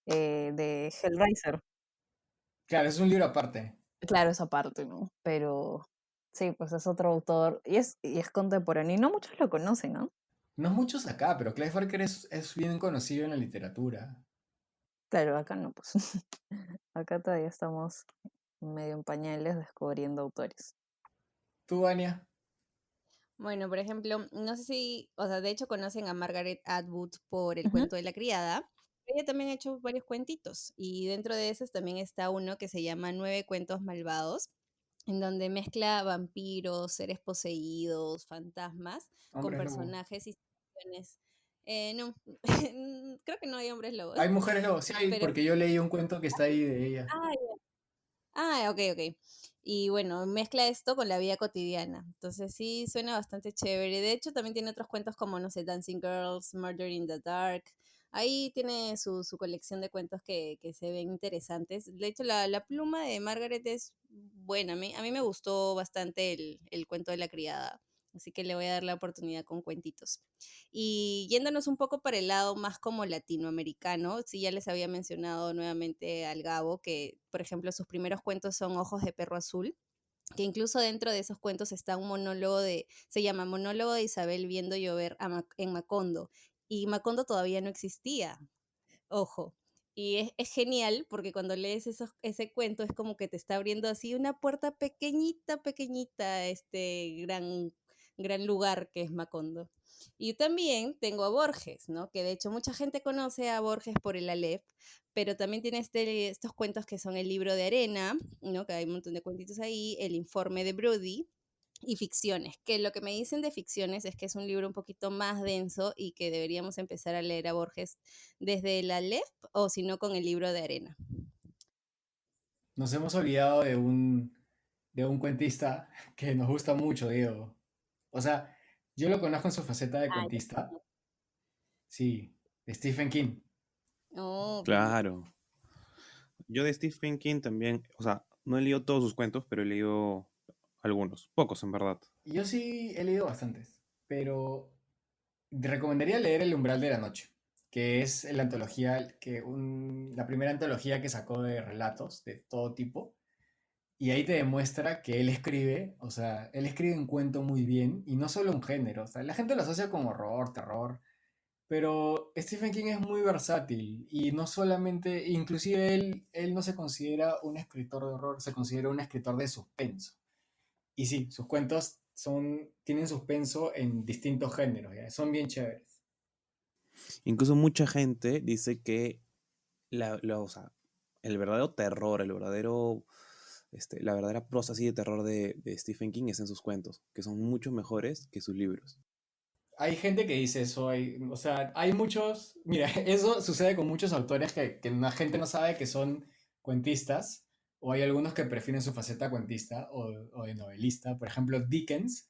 de Hellraiser. Claro, es un libro aparte. Claro, esa parte, ¿no? Pero sí, pues es otro autor y es contemporáneo y no muchos lo conocen, ¿no? No muchos acá, pero Clive Barker es bien conocido en la literatura. Claro, acá no, pues. Acá todavía estamos medio en pañales descubriendo autores. ¿Tú, Ania? Bueno, por ejemplo, no sé si, o sea, de hecho conocen a Margaret Atwood por el Ujú. cuento de la criada. Ella también ha hecho varios cuentitos y dentro de esos también está uno que se llama Nueve cuentos malvados, en donde mezcla vampiros, seres poseídos, fantasmas, con Hombres lobo. personajes y situaciones. No, creo que no hay hombres lobos, Hay mujeres lobo, sí hay, pero... porque yo leí un cuento que está ahí de ella. Ah, ok, ok. Y bueno, mezcla esto con la vida cotidiana. Entonces sí, suena bastante chévere. De hecho, también tiene otros cuentos como, no sé, Dancing Girls, Murder in the Dark. Ahí tiene su colección de cuentos que se ven interesantes. De hecho, la pluma de Margaret es buena. A mí me gustó bastante el cuento de la criada. Así que le voy a dar la oportunidad con cuentitos. Y yéndonos un poco para el lado más como latinoamericano, sí, ya les había mencionado nuevamente al Gabo que, por ejemplo, sus primeros cuentos son Ojos de Perro Azul, que incluso dentro de esos cuentos está un monólogo se llama Monólogo de Isabel viendo llover en Macondo. Y Macondo todavía no existía, ojo. Y es genial porque cuando lees ese cuento es como que te está abriendo así una puerta pequeñita, pequeñita a este gran lugar que es Macondo. Y también tengo a Borges, ¿no? Que de hecho mucha gente conoce a Borges por el Aleph, pero también tiene estos cuentos que son el libro de arena, ¿no? Que hay un montón de cuentitos ahí, el informe de Brody, y ficciones, que lo que me dicen de ficciones es que es un libro un poquito más denso y que deberíamos empezar a leer a Borges desde el Aleph o si no con el libro de arena. Nos hemos olvidado de un cuentista que nos gusta mucho, Diego. O sea, yo lo conozco en su faceta de Ah, cuentista. Sí, de Stephen King. oh, bien. Claro. Yo de Stephen King también, o sea, no he leído todos sus cuentos, pero he leído algunos, pocos en verdad. Yo sí he leído bastantes, pero te recomendaría leer El umbral de la noche, que es la antología, la primera antología que sacó de relatos de todo tipo. Y ahí te demuestra que él escribe, o sea, él escribe un cuento muy bien y no solo un género. O sea, la gente lo asocia con horror, terror, pero Stephen King es muy versátil y no solamente, inclusive él no se considera un escritor de horror, se considera un escritor de suspenso. Y sí, sus cuentos tienen suspenso en distintos géneros, ¿ya? Son bien chéveres. Incluso mucha gente dice que o sea, el verdadero terror, la verdadera prosa así de terror de Stephen King es en sus cuentos, que son mucho mejores que sus libros. Hay gente que dice eso, o sea, hay muchos, mira, eso sucede con muchos autores que la gente no sabe que son cuentistas, o hay algunos que prefieren su faceta cuentista o de novelista. Por ejemplo, Dickens,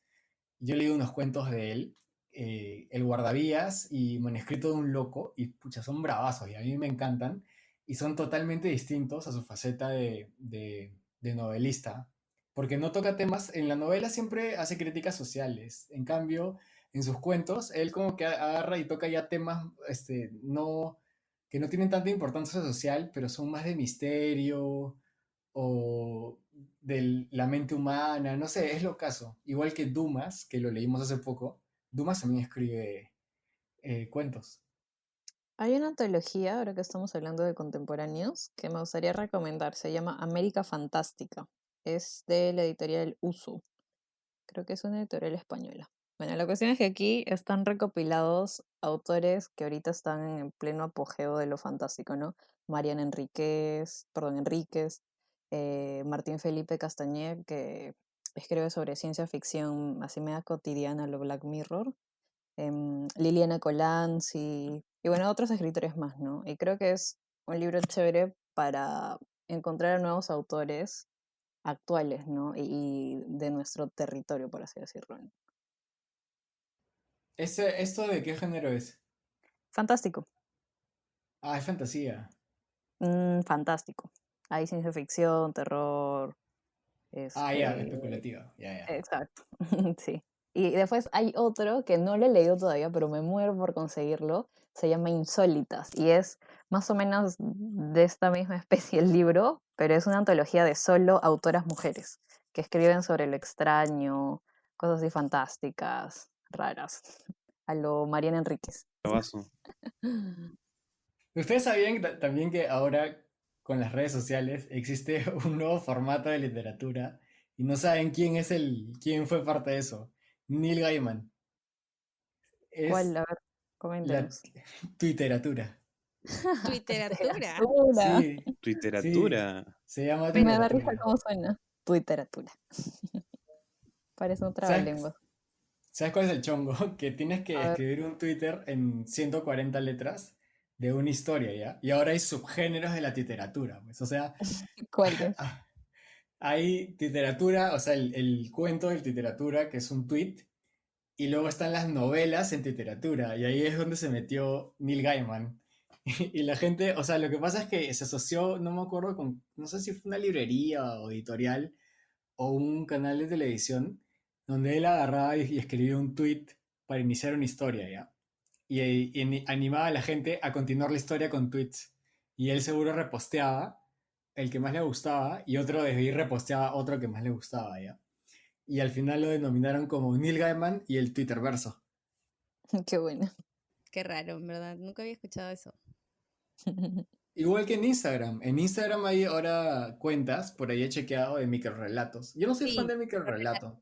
yo leí unos cuentos de él, El guardavías y Manuscrito de un loco, y pucha, son bravazos y a mí me encantan, y son totalmente distintos a su faceta de novelista, porque no toca temas, en la novela siempre hace críticas sociales, en cambio, en sus cuentos, él como que agarra y toca ya temas que no tienen tanta importancia social, pero son más de misterio o de la mente humana, no sé, es lo caso. Igual que Dumas, que lo leímos hace poco, Dumas también escribe cuentos. Hay una antología, ahora que estamos hablando de contemporáneos, que me gustaría recomendar. Se llama América Fantástica. Es de la editorial Uso. Creo que es una editorial española. Bueno, la cuestión es que aquí están recopilados autores que ahorita están en pleno apogeo de lo fantástico, ¿no? Mariana Enríquez, Martín Felipe Castañer, que escribe sobre ciencia ficción así media cotidiana, lo Black Mirror, Liliana Colanzi, y bueno, otros escritores más, ¿no? Y creo que es un libro chévere para encontrar a nuevos autores actuales, ¿no? Y de nuestro territorio, por así decirlo, ¿no? ¿Esto de qué género es? Fantástico, Ah, es fantasía. fantástico. Hay ciencia ficción, terror, Ah, ya, este, especulativa. Ya, ya. exacto, sí. Y después hay otro que no lo he leído todavía, pero me muero por conseguirlo. Se llama Insólitas y es más o menos de esta misma especie el libro, pero es una antología de solo autoras mujeres que escriben sobre lo extraño, cosas así fantásticas, raras, a lo Mariana Enríquez. Bravazo. ¿Ustedes sabían también que ahora con las redes sociales existe un nuevo formato de literatura y no saben quién fue parte de eso? Neil Gaiman. ¿Cuál? Es A ver, la coméntenos. Tuiteratura. Literatura. Literatura. Sí, sí, Literatura. se llama Me da risa tuiteratura. cómo suena. Literatura. Parece un ¿Sabes, trabalengua. sabes cuál es el chongo? Que tienes que A ver, escribir un Twitter en 140 letras de una historia, ¿ya? Y ahora hay subgéneros de la literatura, pues. O sea, ¿cuál es? hay literatura, o sea, el cuento de literatura, que es un tweet, y luego están las novelas en literatura, y ahí es donde se metió Neil Gaiman. Y la gente, o sea, lo que pasa es que se asoció, no me acuerdo con, no sé si fue una librería o editorial o un canal de televisión, donde él agarraba y escribía un tweet para iniciar una historia, ¿ya? Y animaba a la gente a continuar la historia con tweets. Y él seguro reposteaba el que más le gustaba y otro desde ahí reposteaba otro que más le gustaba, ¿ya? Y al final lo denominaron como Neil Gaiman y el Twitterverso. Qué bueno. Qué raro, en verdad. Nunca había escuchado eso. Igual que en Instagram. En Instagram hay ahora cuentas, por ahí he chequeado, de microrelatos. Yo no soy fan Sí, de microrelato.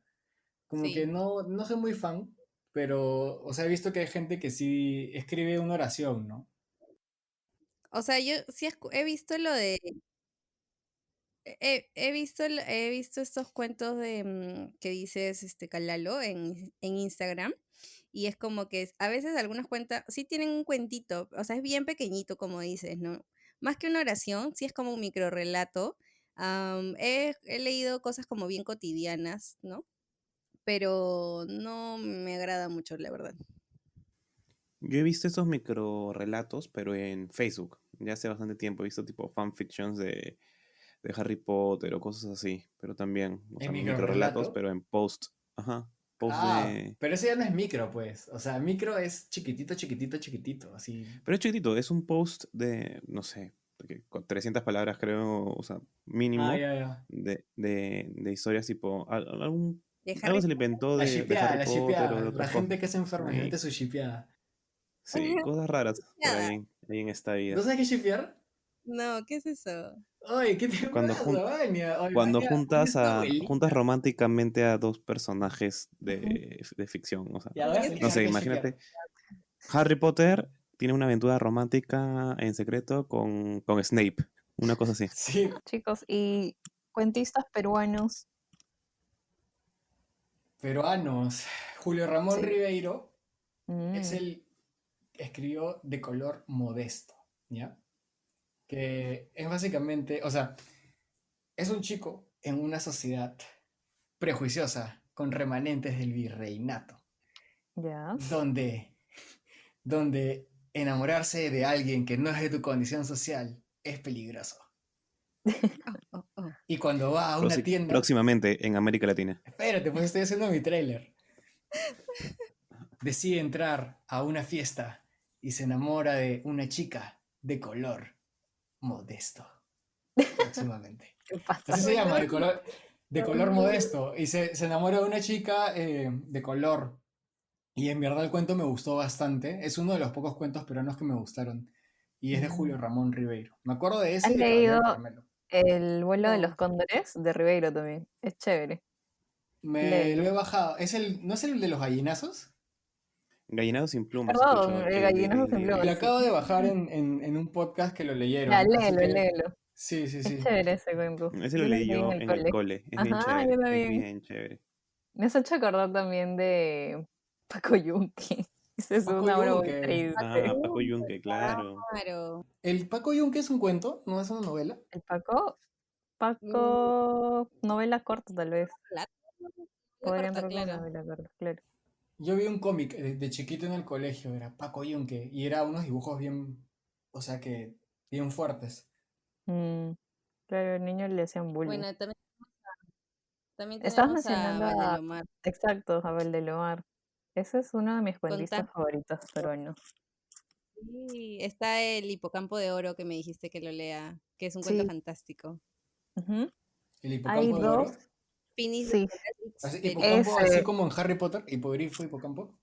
Como que sí. no soy muy fan, pero, o sea, he visto que hay gente que sí escribe una oración, ¿no? O sea, yo sí he visto lo de he visto estos cuentos de que dices Calalo en Instagram y es como que a veces algunas cuentas sí tienen un cuentito, o sea, es bien pequeñito como dices, ¿no? Más que una oración, sí es como un micro relato. He leído cosas como bien cotidianas, ¿no? Pero no me agrada mucho, la verdad. Yo he visto esos micro relatos, pero en Facebook. Ya hace bastante tiempo he visto tipo fanfictions de Harry Potter o cosas así. Pero también, o En sea, micro relatos, microrelato. pero en post. Ajá. Post Ah, de. pero ese ya no es micro, pues. O sea, micro es chiquitito, chiquitito, chiquitito, así. Pero es chiquitito, es un post de, no sé, con 300 palabras creo, o sea, Ah, mínimo, ya, ya. de historias tipo. De Algo Harry se le Potter. inventó de Harry La Potter o de shipeada. La otras gente cosas. que es enferma y Sí, mete su shipeada. sí, cosas raras por Nada. ahí en esta ¿No vida. sabes qué es shipear? No, ¿qué es eso? Oye, ¿qué te Cuando, pasa, Vania? Oye, Cuando Vania, Vania es tu juntas abuelita. románticamente a dos personajes Ujú. de ficción. O sea, Ya, voy a ¿Qué es no explicar sé, qué es shipear. imagínate, Harry Potter tiene una aventura romántica en secreto con Snape. Una cosa así. Sí, Chicos, y cuentistas peruanos, peruanos. Julio Ramón sí. Ribeiro es Mm, el que escribió De color modesto, ¿ya? Que es básicamente, o sea, es un chico en una sociedad prejuiciosa con remanentes del virreinato, ya. donde, donde enamorarse de alguien que no es de tu condición social es peligroso. Oh, oh, oh. Y cuando va a una tienda, Próximamente en América Latina. espérate, pues estoy haciendo mi tráiler, decide entrar a una fiesta y se enamora de una chica de color modesto, próximamente. ¿Qué pasa? Así se llama, de color Mm, modesto. Y se enamora de una chica de color. Y en verdad el cuento me gustó bastante. Es uno de los pocos cuentos peruanos que me gustaron. Y es de Julio Ramón Ribeiro. Me acuerdo de ese ¿Has y de leído Caballero Caramelo. El vuelo de los No. cóndores de Ribeiro también. Es chévere. Me lo Léelo. he bajado. ¿No es el de los gallinazos? Gallinado sin plumas, escucho. Perdón, el gallinazo sin Me lo plumas, sí. acabo de bajar en un podcast que lo Ya, leyeron. Así léelo, que léelo. sí, sí, Es sí. chévere ese cuento. Ese lo Yo lo leí leí en yo el en el cole. cole. Es bien Ajá, yo chévere. Es también. bien chévere. Me has hecho acordar también de Paco Yunque. Esa es Paco una obra muy Yunque. Ah, triste. Paco Yunque, claro. Claro. ¿El Paco Yunque es un cuento? ¿No es una novela? El Paco, Mm, novela corta tal vez. claro. Muy Podría corta, entrar como claro. novela corta, claro. Yo vi un cómic de chiquito en el colegio, era Paco Yunque, y era unos dibujos bien, o sea que, bien fuertes. Mm, claro, al niño le hacían bullying. Bueno, también Estabas tenemos a mencionando a, Valdelomar. exacto, a Valdelomar. Ese es uno de mis Con cuentistas favoritos peruanos. Sí, está el Hipocampo de Oro que me dijiste que lo lea, que es un cuento Sí. fantástico. Ujú. El Hay hipocampo de dos, oro. Finis sí, Así, de hipocampo, así ese, como en Harry Potter, hipogrifo, hipocampo.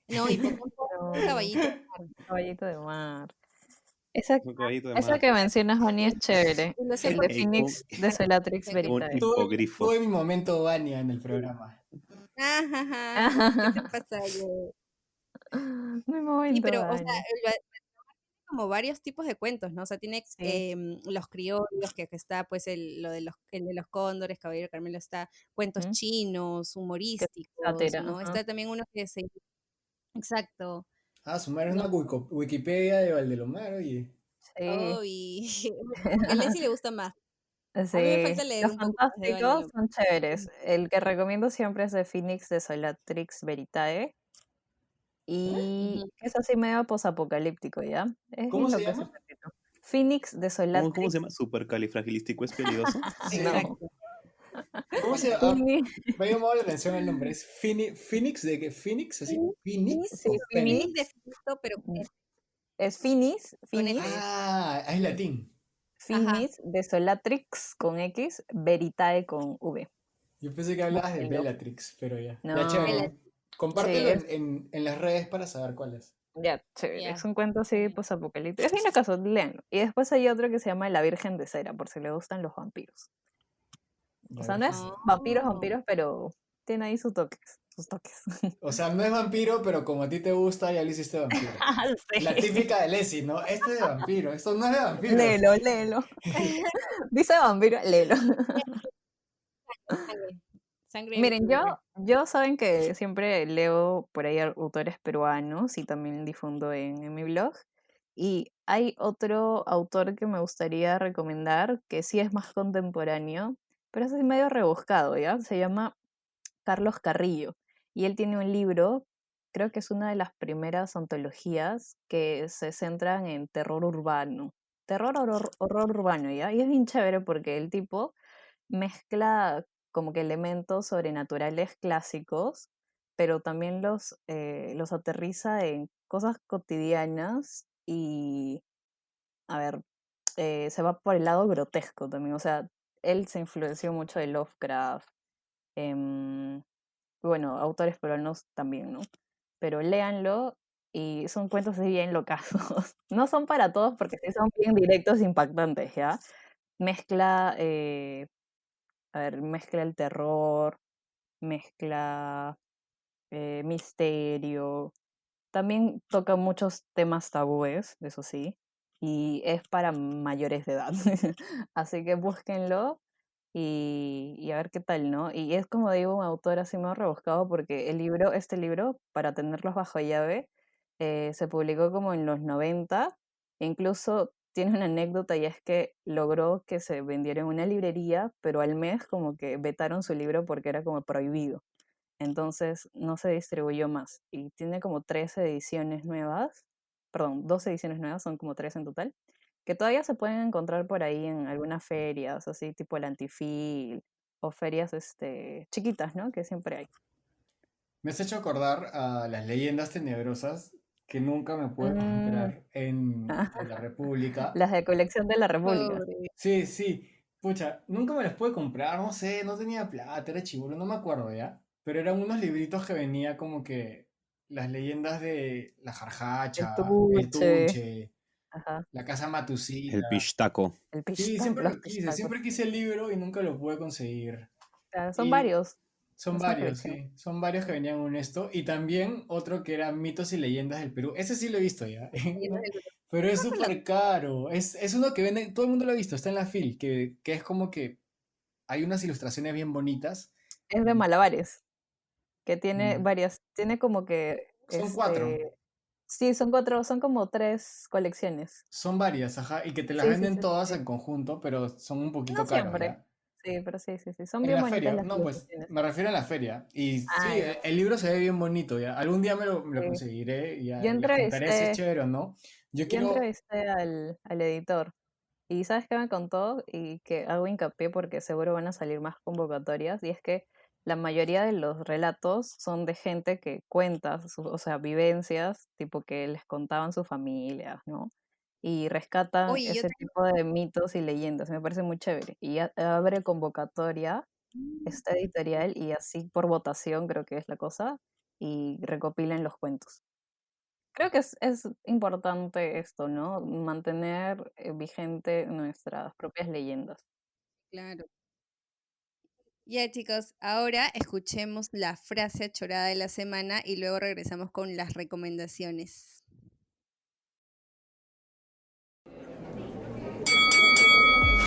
No, Hipocampo es un no, caballito. Caballito de Mar. Esa, Un caballito de esa mar. que mencionas, Bonnie, es chévere. Y lo sé El por de Ey, Phoenix de Solatrix tengo. un Veritae. hipogrifo. Tuve mi momento Vania en el programa. Ajá, ¿qué te pasa, yo? Mi Sí, momento, pero, o sea, Vania. como varios tipos de cuentos, ¿no? O sea, tiene Sí. los criollos, que está pues el de los cóndores, Caballero Carmelo, está cuentos Ujú. chinos, Que humorísticos, sátira, ¿no? ajá. Está también uno que se... Exacto, Ah, sumar es ¿no? una Wikipedia de Valdelomar, oye. Sí, Oh, y como que a Leslie le gusta más. A mí me sí. falta leer Los un poco más de fantásticos Vanellope. son chéveres. El que recomiendo siempre es de Phoenix de Solatrix Veritae. Y Ujú. es así medio posapocalíptico, ¿ya? Es ¿Cómo bien se loco ese llama? cuentito. Phoenix de ¿Cómo se Solatrix. llama? ¿Supercalifragilístico es peligroso? No. Sí. Exacto. ¿Cómo se llama? Ah, Phoenix, me ha llamado la atención el nombre. ¿Es Phoenix de qué? ¿Phoenix? ¿Así? ¿Phoenix sí, o Finis Fénix? de Finito, pero es Finis, con Finis, F. Ah, es latín. Ajá. Finis de Solatrix con X, Veritae con V. Yo pensé que hablabas de Búsquenlo. Bellatrix, pero ya. Ya, No, chévere. sí, Compártelo es en las redes para saber cuál es. ya chévere. Ya. Es un cuento así posapocalíptico. Es bien acaso, léanlo. Y después hay otro que se llama La Virgen de Cera, por si le gustan los vampiros. O La sea, no Virgen es de... vampiros, Oh. vampiros, pero tiene ahí sus toques, sus toques. O sea, no es vampiro, pero como a ti te gusta, ya lo hiciste vampiro. La Sí. típica de Leslie, ¿no? Este es de vampiro, esto no es de vampiros. Léelo, léelo. Dice vampiro, léelo. Sangre. Sangre y Miren, sangre. yo saben que siempre leo por ahí autores peruanos y también difundo en mi blog. Y hay otro autor que me gustaría recomendar, que sí es más contemporáneo, pero es así medio rebuscado, ¿ya? Se llama Carlos Carrillo. Y él tiene un libro, creo que es una de las primeras antologías que se centran en terror urbano. Terror, horror urbano, ¿ya? Y es bien chévere porque el tipo mezcla como que elementos sobrenaturales clásicos, pero también los aterriza en cosas cotidianas y, a ver, se va por el lado grotesco también. O sea, él se influenció mucho de Lovecraft, em, bueno, autores peruanos también, ¿no? Pero léanlo y son cuentos así bien locazos. No son para todos porque sí son bien directos e impactantes, ¿ya? Mezcla a ver, mezcla el terror, mezcla misterio, también toca muchos temas tabúes, eso sí, y es para mayores de edad. Así que búsquenlo y a ver qué tal, ¿no? Y es como digo, un autor así más rebuscado porque este libro, para tenerlos bajo llave, se publicó como en los 90, e incluso tiene una anécdota y es que logró que se vendiera en una librería, pero al mes como que vetaron su libro porque era como prohibido. Entonces no se distribuyó más y tiene como 13 ediciones nuevas, perdón, 12 ediciones nuevas, son como 3 en total, que todavía se pueden encontrar por ahí en algunas ferias, así tipo el Antifil o ferias chiquitas, ¿no? Que siempre hay. Me has hecho acordar a las leyendas tenebrosas que nunca me pude Mm, comprar en la República. las de colección de la República. Pobre. Sí, sí. Pucha, nunca me las pude comprar, no sé, no tenía plata, era chibolo, no me acuerdo ya. Pero eran unos libritos que venía como que las leyendas de la El Jarjacha, el Tuche. Tunche. Ajá, La casa Matusita. El Pishtaco. el Sí, pistaco, los quise, pistacos. siempre quise el libro y nunca lo pude conseguir. Son Y varios, son es una varios, colección. sí, son varios que venían en esto. Y también otro que era Mitos y Leyendas del Perú. Ese sí lo he visto ya, Y ¿no? entonces, Pero es no me lo- súper caro. Es uno que vende, todo el mundo lo ha visto, está en la FIL, que es como que hay unas ilustraciones bien bonitas. Es de malabares, que tiene Mm, varias, tiene como que, Son 4, sí, son cuatro, son como 3 colecciones. son varias, ajá, y que te las Sí, sí, venden sí, sí, todas sí. en conjunto, pero son un No poquito caros, siempre, ¿ya? sí, pero sí, sí, sí, son En bien la bonitas feria, las no, pues ilustraciones. me refiero a la feria. Y Ah, sí, ya, el libro se ve bien bonito, ¿ya? Algún día me lo sí. conseguiré y Yo ya les contaré si es entrevisté, chévere o no. Yo yo quiero, entrevisté al editor. Y ¿sabes qué me contó? Y que hago hincapié porque seguro van a salir más convocatorias, y es que la mayoría de los relatos son de gente que cuenta, o sea, vivencias, tipo que les contaban sus familias, ¿no? Y rescatan Oye, yo ese tengo... tipo de mitos y leyendas, me parece muy chévere. Y abre convocatoria esta editorial y así por votación creo que es la cosa, y recopilan los cuentos. Creo que es importante esto, ¿no? Mantener vigente nuestras propias leyendas. Claro. Ya chicos, ahora escuchemos la frase achorada de la semana y luego regresamos con las recomendaciones.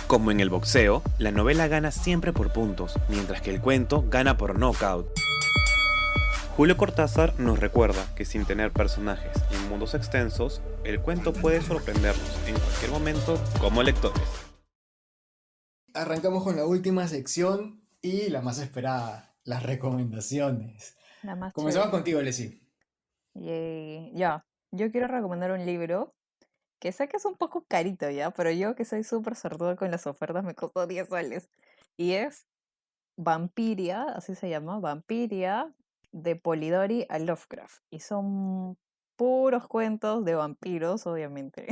Como en el boxeo, la novela gana siempre por puntos, mientras que el cuento gana por knockout. Julio Cortázar nos recuerda que sin tener personajes y mundos extensos, el cuento puede sorprendernos en cualquier momento como lectores. arrancamos con la última sección y la más esperada, las recomendaciones. La más Comenzamos chévere. contigo, Leslie. Ya, yo quiero recomendar un libro que sé que es un poco carito ya, pero yo que soy súper sortuda con las ofertas me costó 10 soles. Y es Vampiria, así se llama, Vampiria, de Polidori a Lovecraft. Y son puros cuentos de vampiros, obviamente.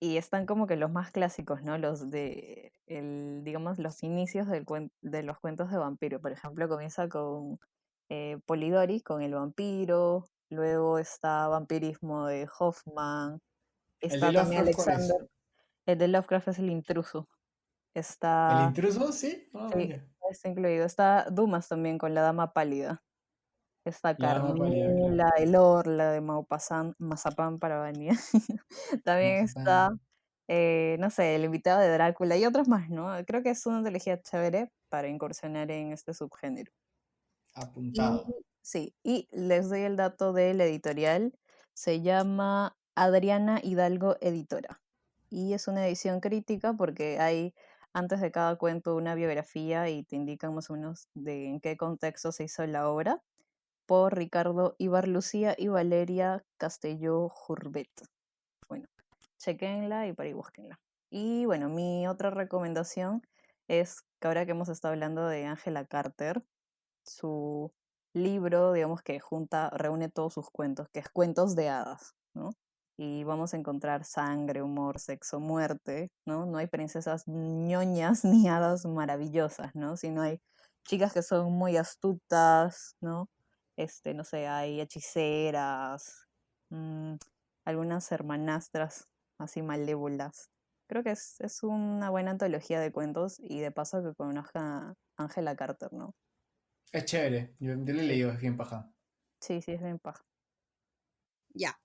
Y están como que los más clásicos, ¿no? Los de, digamos, los inicios de los cuentos de vampiro. Por ejemplo, comienza con Polidori, con el vampiro. Luego está Vampirismo de Hoffman. ¿El de Está también Lovecraft cuál es? Alexander. El de Lovecraft es el intruso. ¿El Está, intruso? Sí. Ah, sí, mira. está incluido. Está Dumas también con la Dama Pálida. Está La dama pálida, claro. Carmila, el Orla de Maupassant, Mazapán para Vania. También está, Mazapán. no sé, el invitado de Drácula y otros más, ¿no? Creo que es una antología chévere para incursionar en este subgénero. Y Apuntado. sí, y les doy el dato del editorial. Se llama Adriana Hidalgo Editora. Y es una edición crítica porque hay antes de cada cuento una biografía y te indican más o menos de en qué contexto se hizo la obra, por Ricardo Ibarlucía y Valeria Castelló Jurbet. Bueno, chequenla y por ahí búsquenla. Y bueno, mi otra recomendación es que ahora que hemos estado hablando de Angela Carter, su libro, digamos que reúne todos sus cuentos, que es Cuentos de Hadas, ¿no? Y vamos a encontrar sangre, humor, sexo, muerte, ¿no? No hay princesas ñoñas ni hadas maravillosas, ¿no? Sino hay chicas que son muy astutas, ¿no? No sé, hay hechiceras, mm, algunas hermanastras así malévolas. Creo que es una buena antología de cuentos y de paso que conozca a Angela Carter, ¿no? Es chévere. Yo lo he Sí, leído, es bien paja. sí, sí, es bien paja. Ya,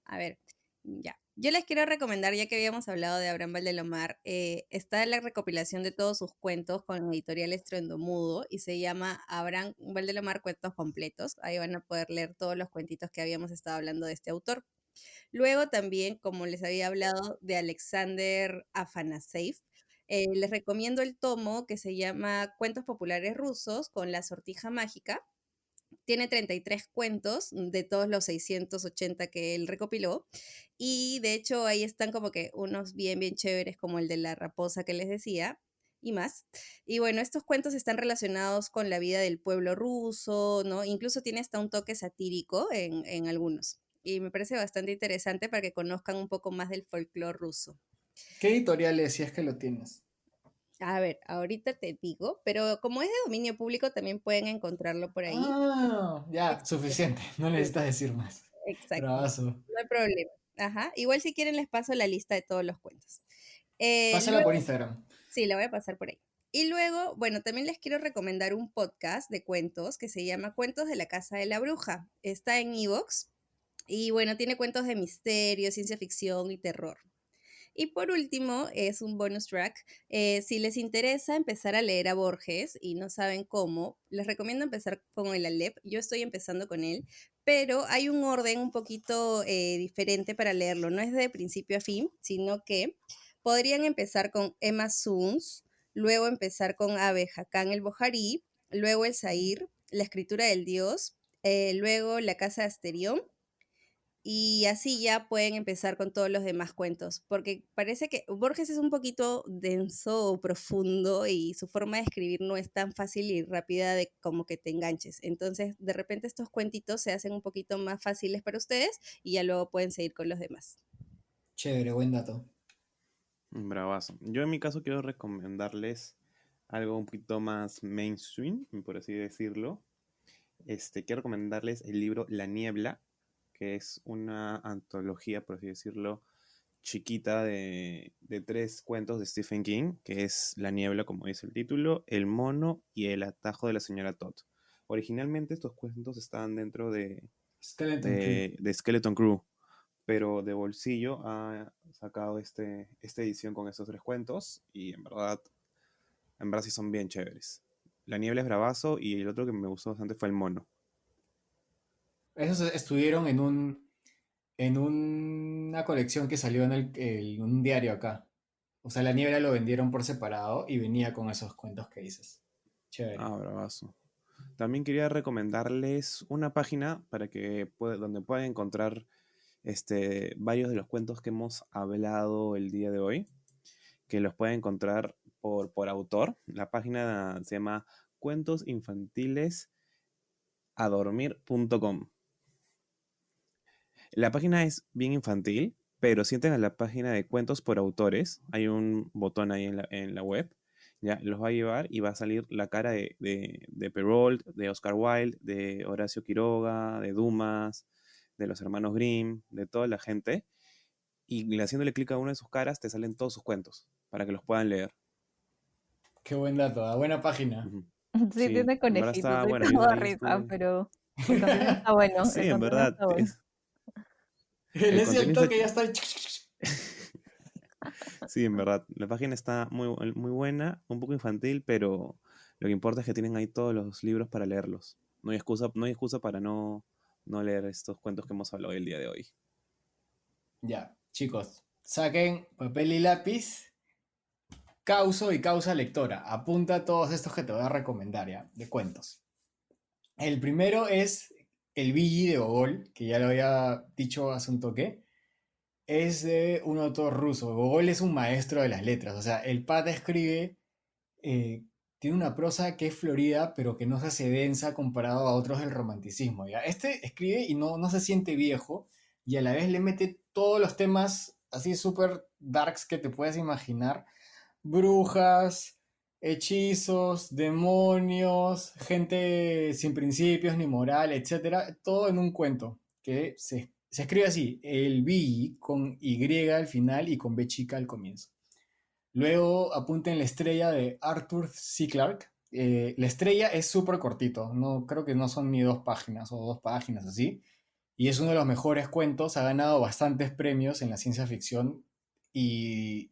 a ver, ya. Yo les quiero recomendar, ya que habíamos hablado de Abraham Valdelomar, está la recopilación de todos sus cuentos con editorial Estruendomudo y se llama Abraham Valdelomar Cuentos Completos. Ahí van a poder leer todos los cuentitos que habíamos estado hablando de este autor. Luego también, como les había hablado de Alexander Afanaseev, les recomiendo el tomo que se llama Cuentos Populares Rusos con la Sortija Mágica. Tiene 33 cuentos de todos los 680 que él recopiló. Y de hecho ahí están como que unos bien, bien chéveres como el de la raposa que les decía y más. Y bueno, estos cuentos están relacionados con la vida del pueblo ruso, ¿no? Incluso tiene hasta un toque satírico en algunos. Y me parece bastante interesante para que conozcan un poco más del folclore ruso. ¿Qué editorial es si es que lo tienes? A ver, ahorita te digo, pero como es de dominio público, también pueden encontrarlo por ahí. Ah, ya, suficiente. No necesitas decir más. Exacto, Bravazo. no hay problema. Ajá. Igual si quieren les paso la lista de todos los cuentos. Pásala Luego, por Instagram. sí, la voy a pasar por ahí. Y luego, bueno, también les quiero recomendar un podcast de cuentos que se llama Cuentos de la Casa de la Bruja. Está en Evox y bueno, tiene cuentos de misterio, ciencia ficción y terror. Y por último, es un bonus track. Si les interesa empezar a leer a Borges y no saben cómo, les recomiendo empezar con el Aleph. Yo estoy empezando con él, pero hay un orden un poquito diferente para leerlo. No es de principio a fin, sino que podrían empezar con Emma Suns, luego empezar con Abe Hakan el Boharí, luego el Zahir, la escritura del dios, luego la casa de Asterión y así ya pueden empezar con todos los demás cuentos, porque parece que Borges es un poquito denso o profundo y su forma de escribir no es tan fácil y rápida de como que te enganches. Entonces, de repente estos cuentitos se hacen un poquito más fáciles para ustedes y ya luego pueden seguir con los demás. Chévere, buen dato. Bravazo. Yo en mi caso quiero recomendarles algo un poquito más mainstream, por así decirlo. Quiero recomendarles el libro La Niebla, que es una antología, por así decirlo, chiquita de 3 cuentos de Stephen King, que es La Niebla, como dice el título, El Mono y El Atajo de la Señora Todd. Originalmente estos cuentos estaban dentro de Skeleton Crew, pero de bolsillo ha sacado esta edición con estos 3 cuentos y en verdad sí son bien chéveres. La Niebla es bravazo y el otro que me gustó bastante fue El Mono. Esos estuvieron en una colección que salió en un diario acá. O sea, La Niebla lo vendieron por separado y venía con esos cuentos que dices. Chévere. Bravazo. También quería recomendarles una página para que donde puedan encontrar varios de los cuentos que hemos hablado el día de hoy, que los pueden encontrar por autor. La página se llama cuentosinfantilesadormir.com. La página es bien infantil, pero si entran a la página de cuentos por autores, hay un botón ahí en la web, ya los va a llevar y va a salir la cara de Perrault, de Oscar Wilde, de Horacio Quiroga, de Dumas, de los hermanos Grimm, de toda la gente, y haciéndole clic a una de sus caras te salen todos sus cuentos para que los puedan leer. Qué buen dato, buena página. Ujú. Sí, Sí, tiene en verdad conejitos, está sí, bueno. te Yo da ahí risa, estuve. pero el contenido está bueno, Sí, el en contenido verdad. está bueno. Él es contenido el está toque, ya está. Sí, en verdad. La página está muy buena, un poco infantil, pero lo que importa es que tienen ahí todos los libros para leerlos. No hay excusa para no leer estos cuentos que hemos hablado el día de hoy. Ya, chicos, saquen papel y lápiz, causa y causa lectora. Apunta todos estos que te voy a recomendar, ya, de cuentos. El primero es El Billy de Gogol, que ya lo había dicho hace un toque. Es de un autor ruso. Gogol es un maestro de las letras. O sea, el pata escribe, tiene una prosa que es florida, pero que no se hace densa comparado a otros del romanticismo. ¿Ya? Este escribe y no se siente viejo, y a la vez le mete todos los temas así súper darks que te puedes imaginar. Brujas, hechizos, demonios, gente sin principios ni moral, etcétera, todo en un cuento que se escribe así, el B con Y al final y con B chica al comienzo. Luego apunten La Estrella de Arthur C. Clarke. La Estrella es súper cortito, no, creo que no son ni 2 páginas o 2 páginas así, y es uno de los mejores cuentos, ha ganado bastantes premios en la ciencia ficción y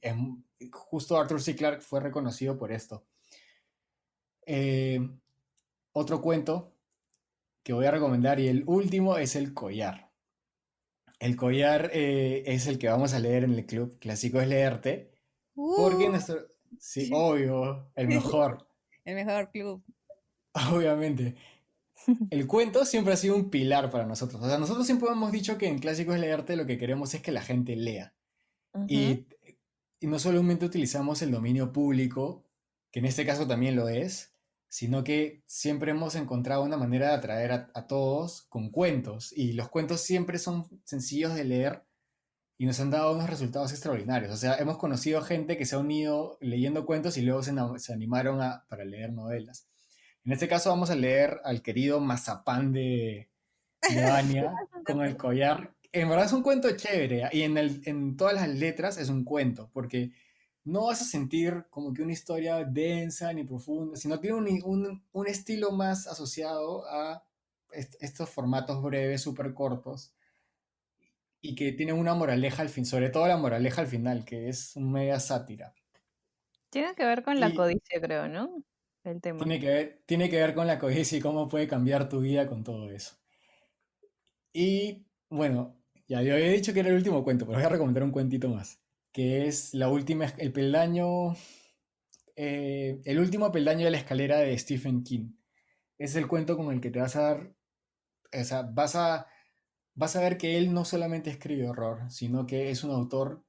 justo Arthur C. Clarke fue reconocido por esto. Otro cuento que voy a recomendar y el último es El Collar. El Collar es el que vamos a leer en el club Clásico es Leerte, porque nuestro... Sí, obvio, el mejor. El mejor club. Obviamente. El cuento siempre ha sido un pilar para nosotros. O sea, nosotros siempre hemos dicho que en Clásico es Leerte lo que queremos es que la gente lea. Ujú. Y no solamente utilizamos el dominio público, que en este caso también lo es, sino que siempre hemos encontrado una manera de atraer a todos con cuentos. Y los cuentos siempre son sencillos de leer y nos han dado unos resultados extraordinarios. O sea, hemos conocido gente que se ha unido leyendo cuentos y luego se animaron para leer novelas. En este caso vamos a leer al querido Mazapán de Anya con El Collar. en verdad es un cuento chévere, y en todas las letras es un cuento, porque no vas a sentir como que una historia densa ni profunda, sino tiene un estilo más asociado a estos formatos breves, súper cortos, y que tienen una moraleja al fin, sobre todo la moraleja al final, que es una media sátira. Tiene que ver con la Y codicia, creo, ¿no? El tema. tiene que ver con la codicia y cómo puede cambiar tu vida con todo eso. Y bueno, ya yo había dicho que era el último cuento, pero voy a recomendar un cuentito más, que es el último peldaño de la escalera de Stephen King. Es el cuento con el que te vas a dar, o sea, vas a ver que él no solamente escribe horror, sino que es un autor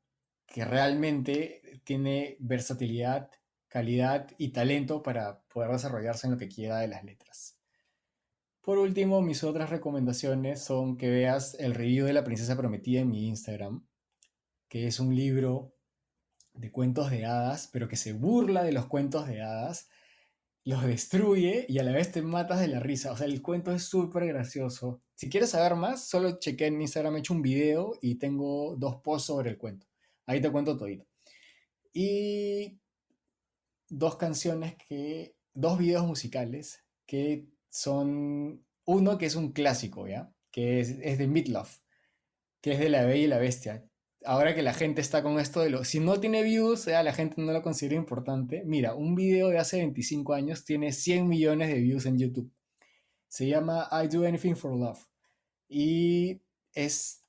que realmente tiene versatilidad, calidad y talento para poder desarrollarse en lo que quiera de las letras. Por último, mis otras recomendaciones son que veas el review de La Princesa Prometida en mi Instagram, que es un libro de cuentos de hadas, pero que se burla de los cuentos de hadas, los destruye y a la vez te matas de la risa. O sea, el cuento es súper gracioso. Si quieres saber más, solo chequé en Instagram, he hecho un video y tengo 2 posts sobre el cuento. Ahí te cuento todito. Y dos videos musicales que son, uno que es un clásico, ¿ya? Que es de Meatloaf, que es de La Bella y la Bestia. Ahora que la gente está con esto si no tiene views, ya la gente no lo considera importante. Mira, un video de hace 25 años tiene 100 millones de views en YouTube. Se llama I Do Anything for Love. Y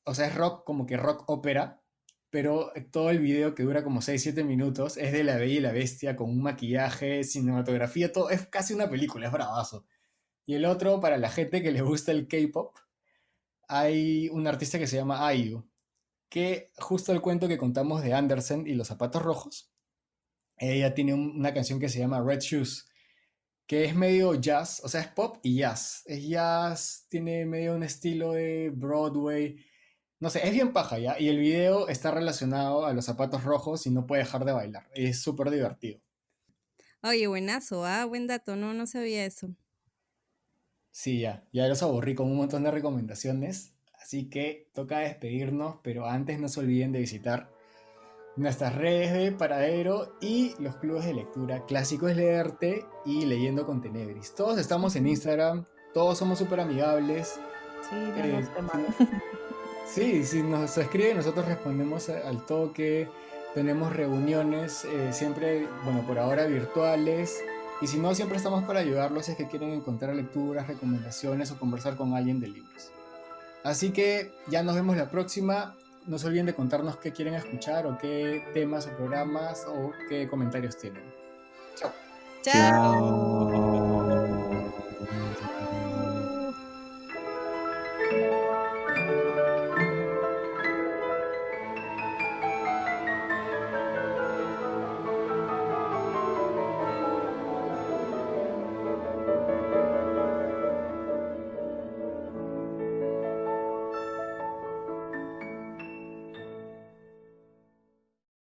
o sea, es rock, como que rock ópera, pero todo el video que dura como 6 7 minutos es de La Bella y la Bestia con un maquillaje, cinematografía, todo. Es casi una película, es bravazo. Y el otro, para la gente que le gusta el K-pop, hay un artista que se llama IU, que justo el cuento que contamos de Andersen y los zapatos rojos, ella tiene una canción que se llama Red Shoes, que es medio jazz, o sea, es pop y jazz. Es jazz, tiene medio un estilo de Broadway. No sé, es bien paja ya. Y el video está relacionado a los zapatos rojos y no puede dejar de bailar. Es súper divertido. Oye, buenazo, buen dato, no sabía eso. Sí, ya los aburrí con un montón de recomendaciones. Así que toca despedirnos, pero antes no se olviden de visitar nuestras redes de Paradero y los clubes de lectura. Clásico es leerte y leyendo con Tenebris. Todos estamos en Instagram, todos somos súper amigables. Sí, no nos teman. Sí, si nos escriben, nosotros respondemos al toque. Tenemos reuniones, siempre, bueno, por ahora virtuales. Y si no, siempre estamos para ayudarlos si es que quieren encontrar lecturas, recomendaciones o conversar con alguien de libros. Así que ya nos vemos la próxima. No se olviden de contarnos qué quieren escuchar o qué temas o programas o qué comentarios tienen. Chao. Chao. Chao.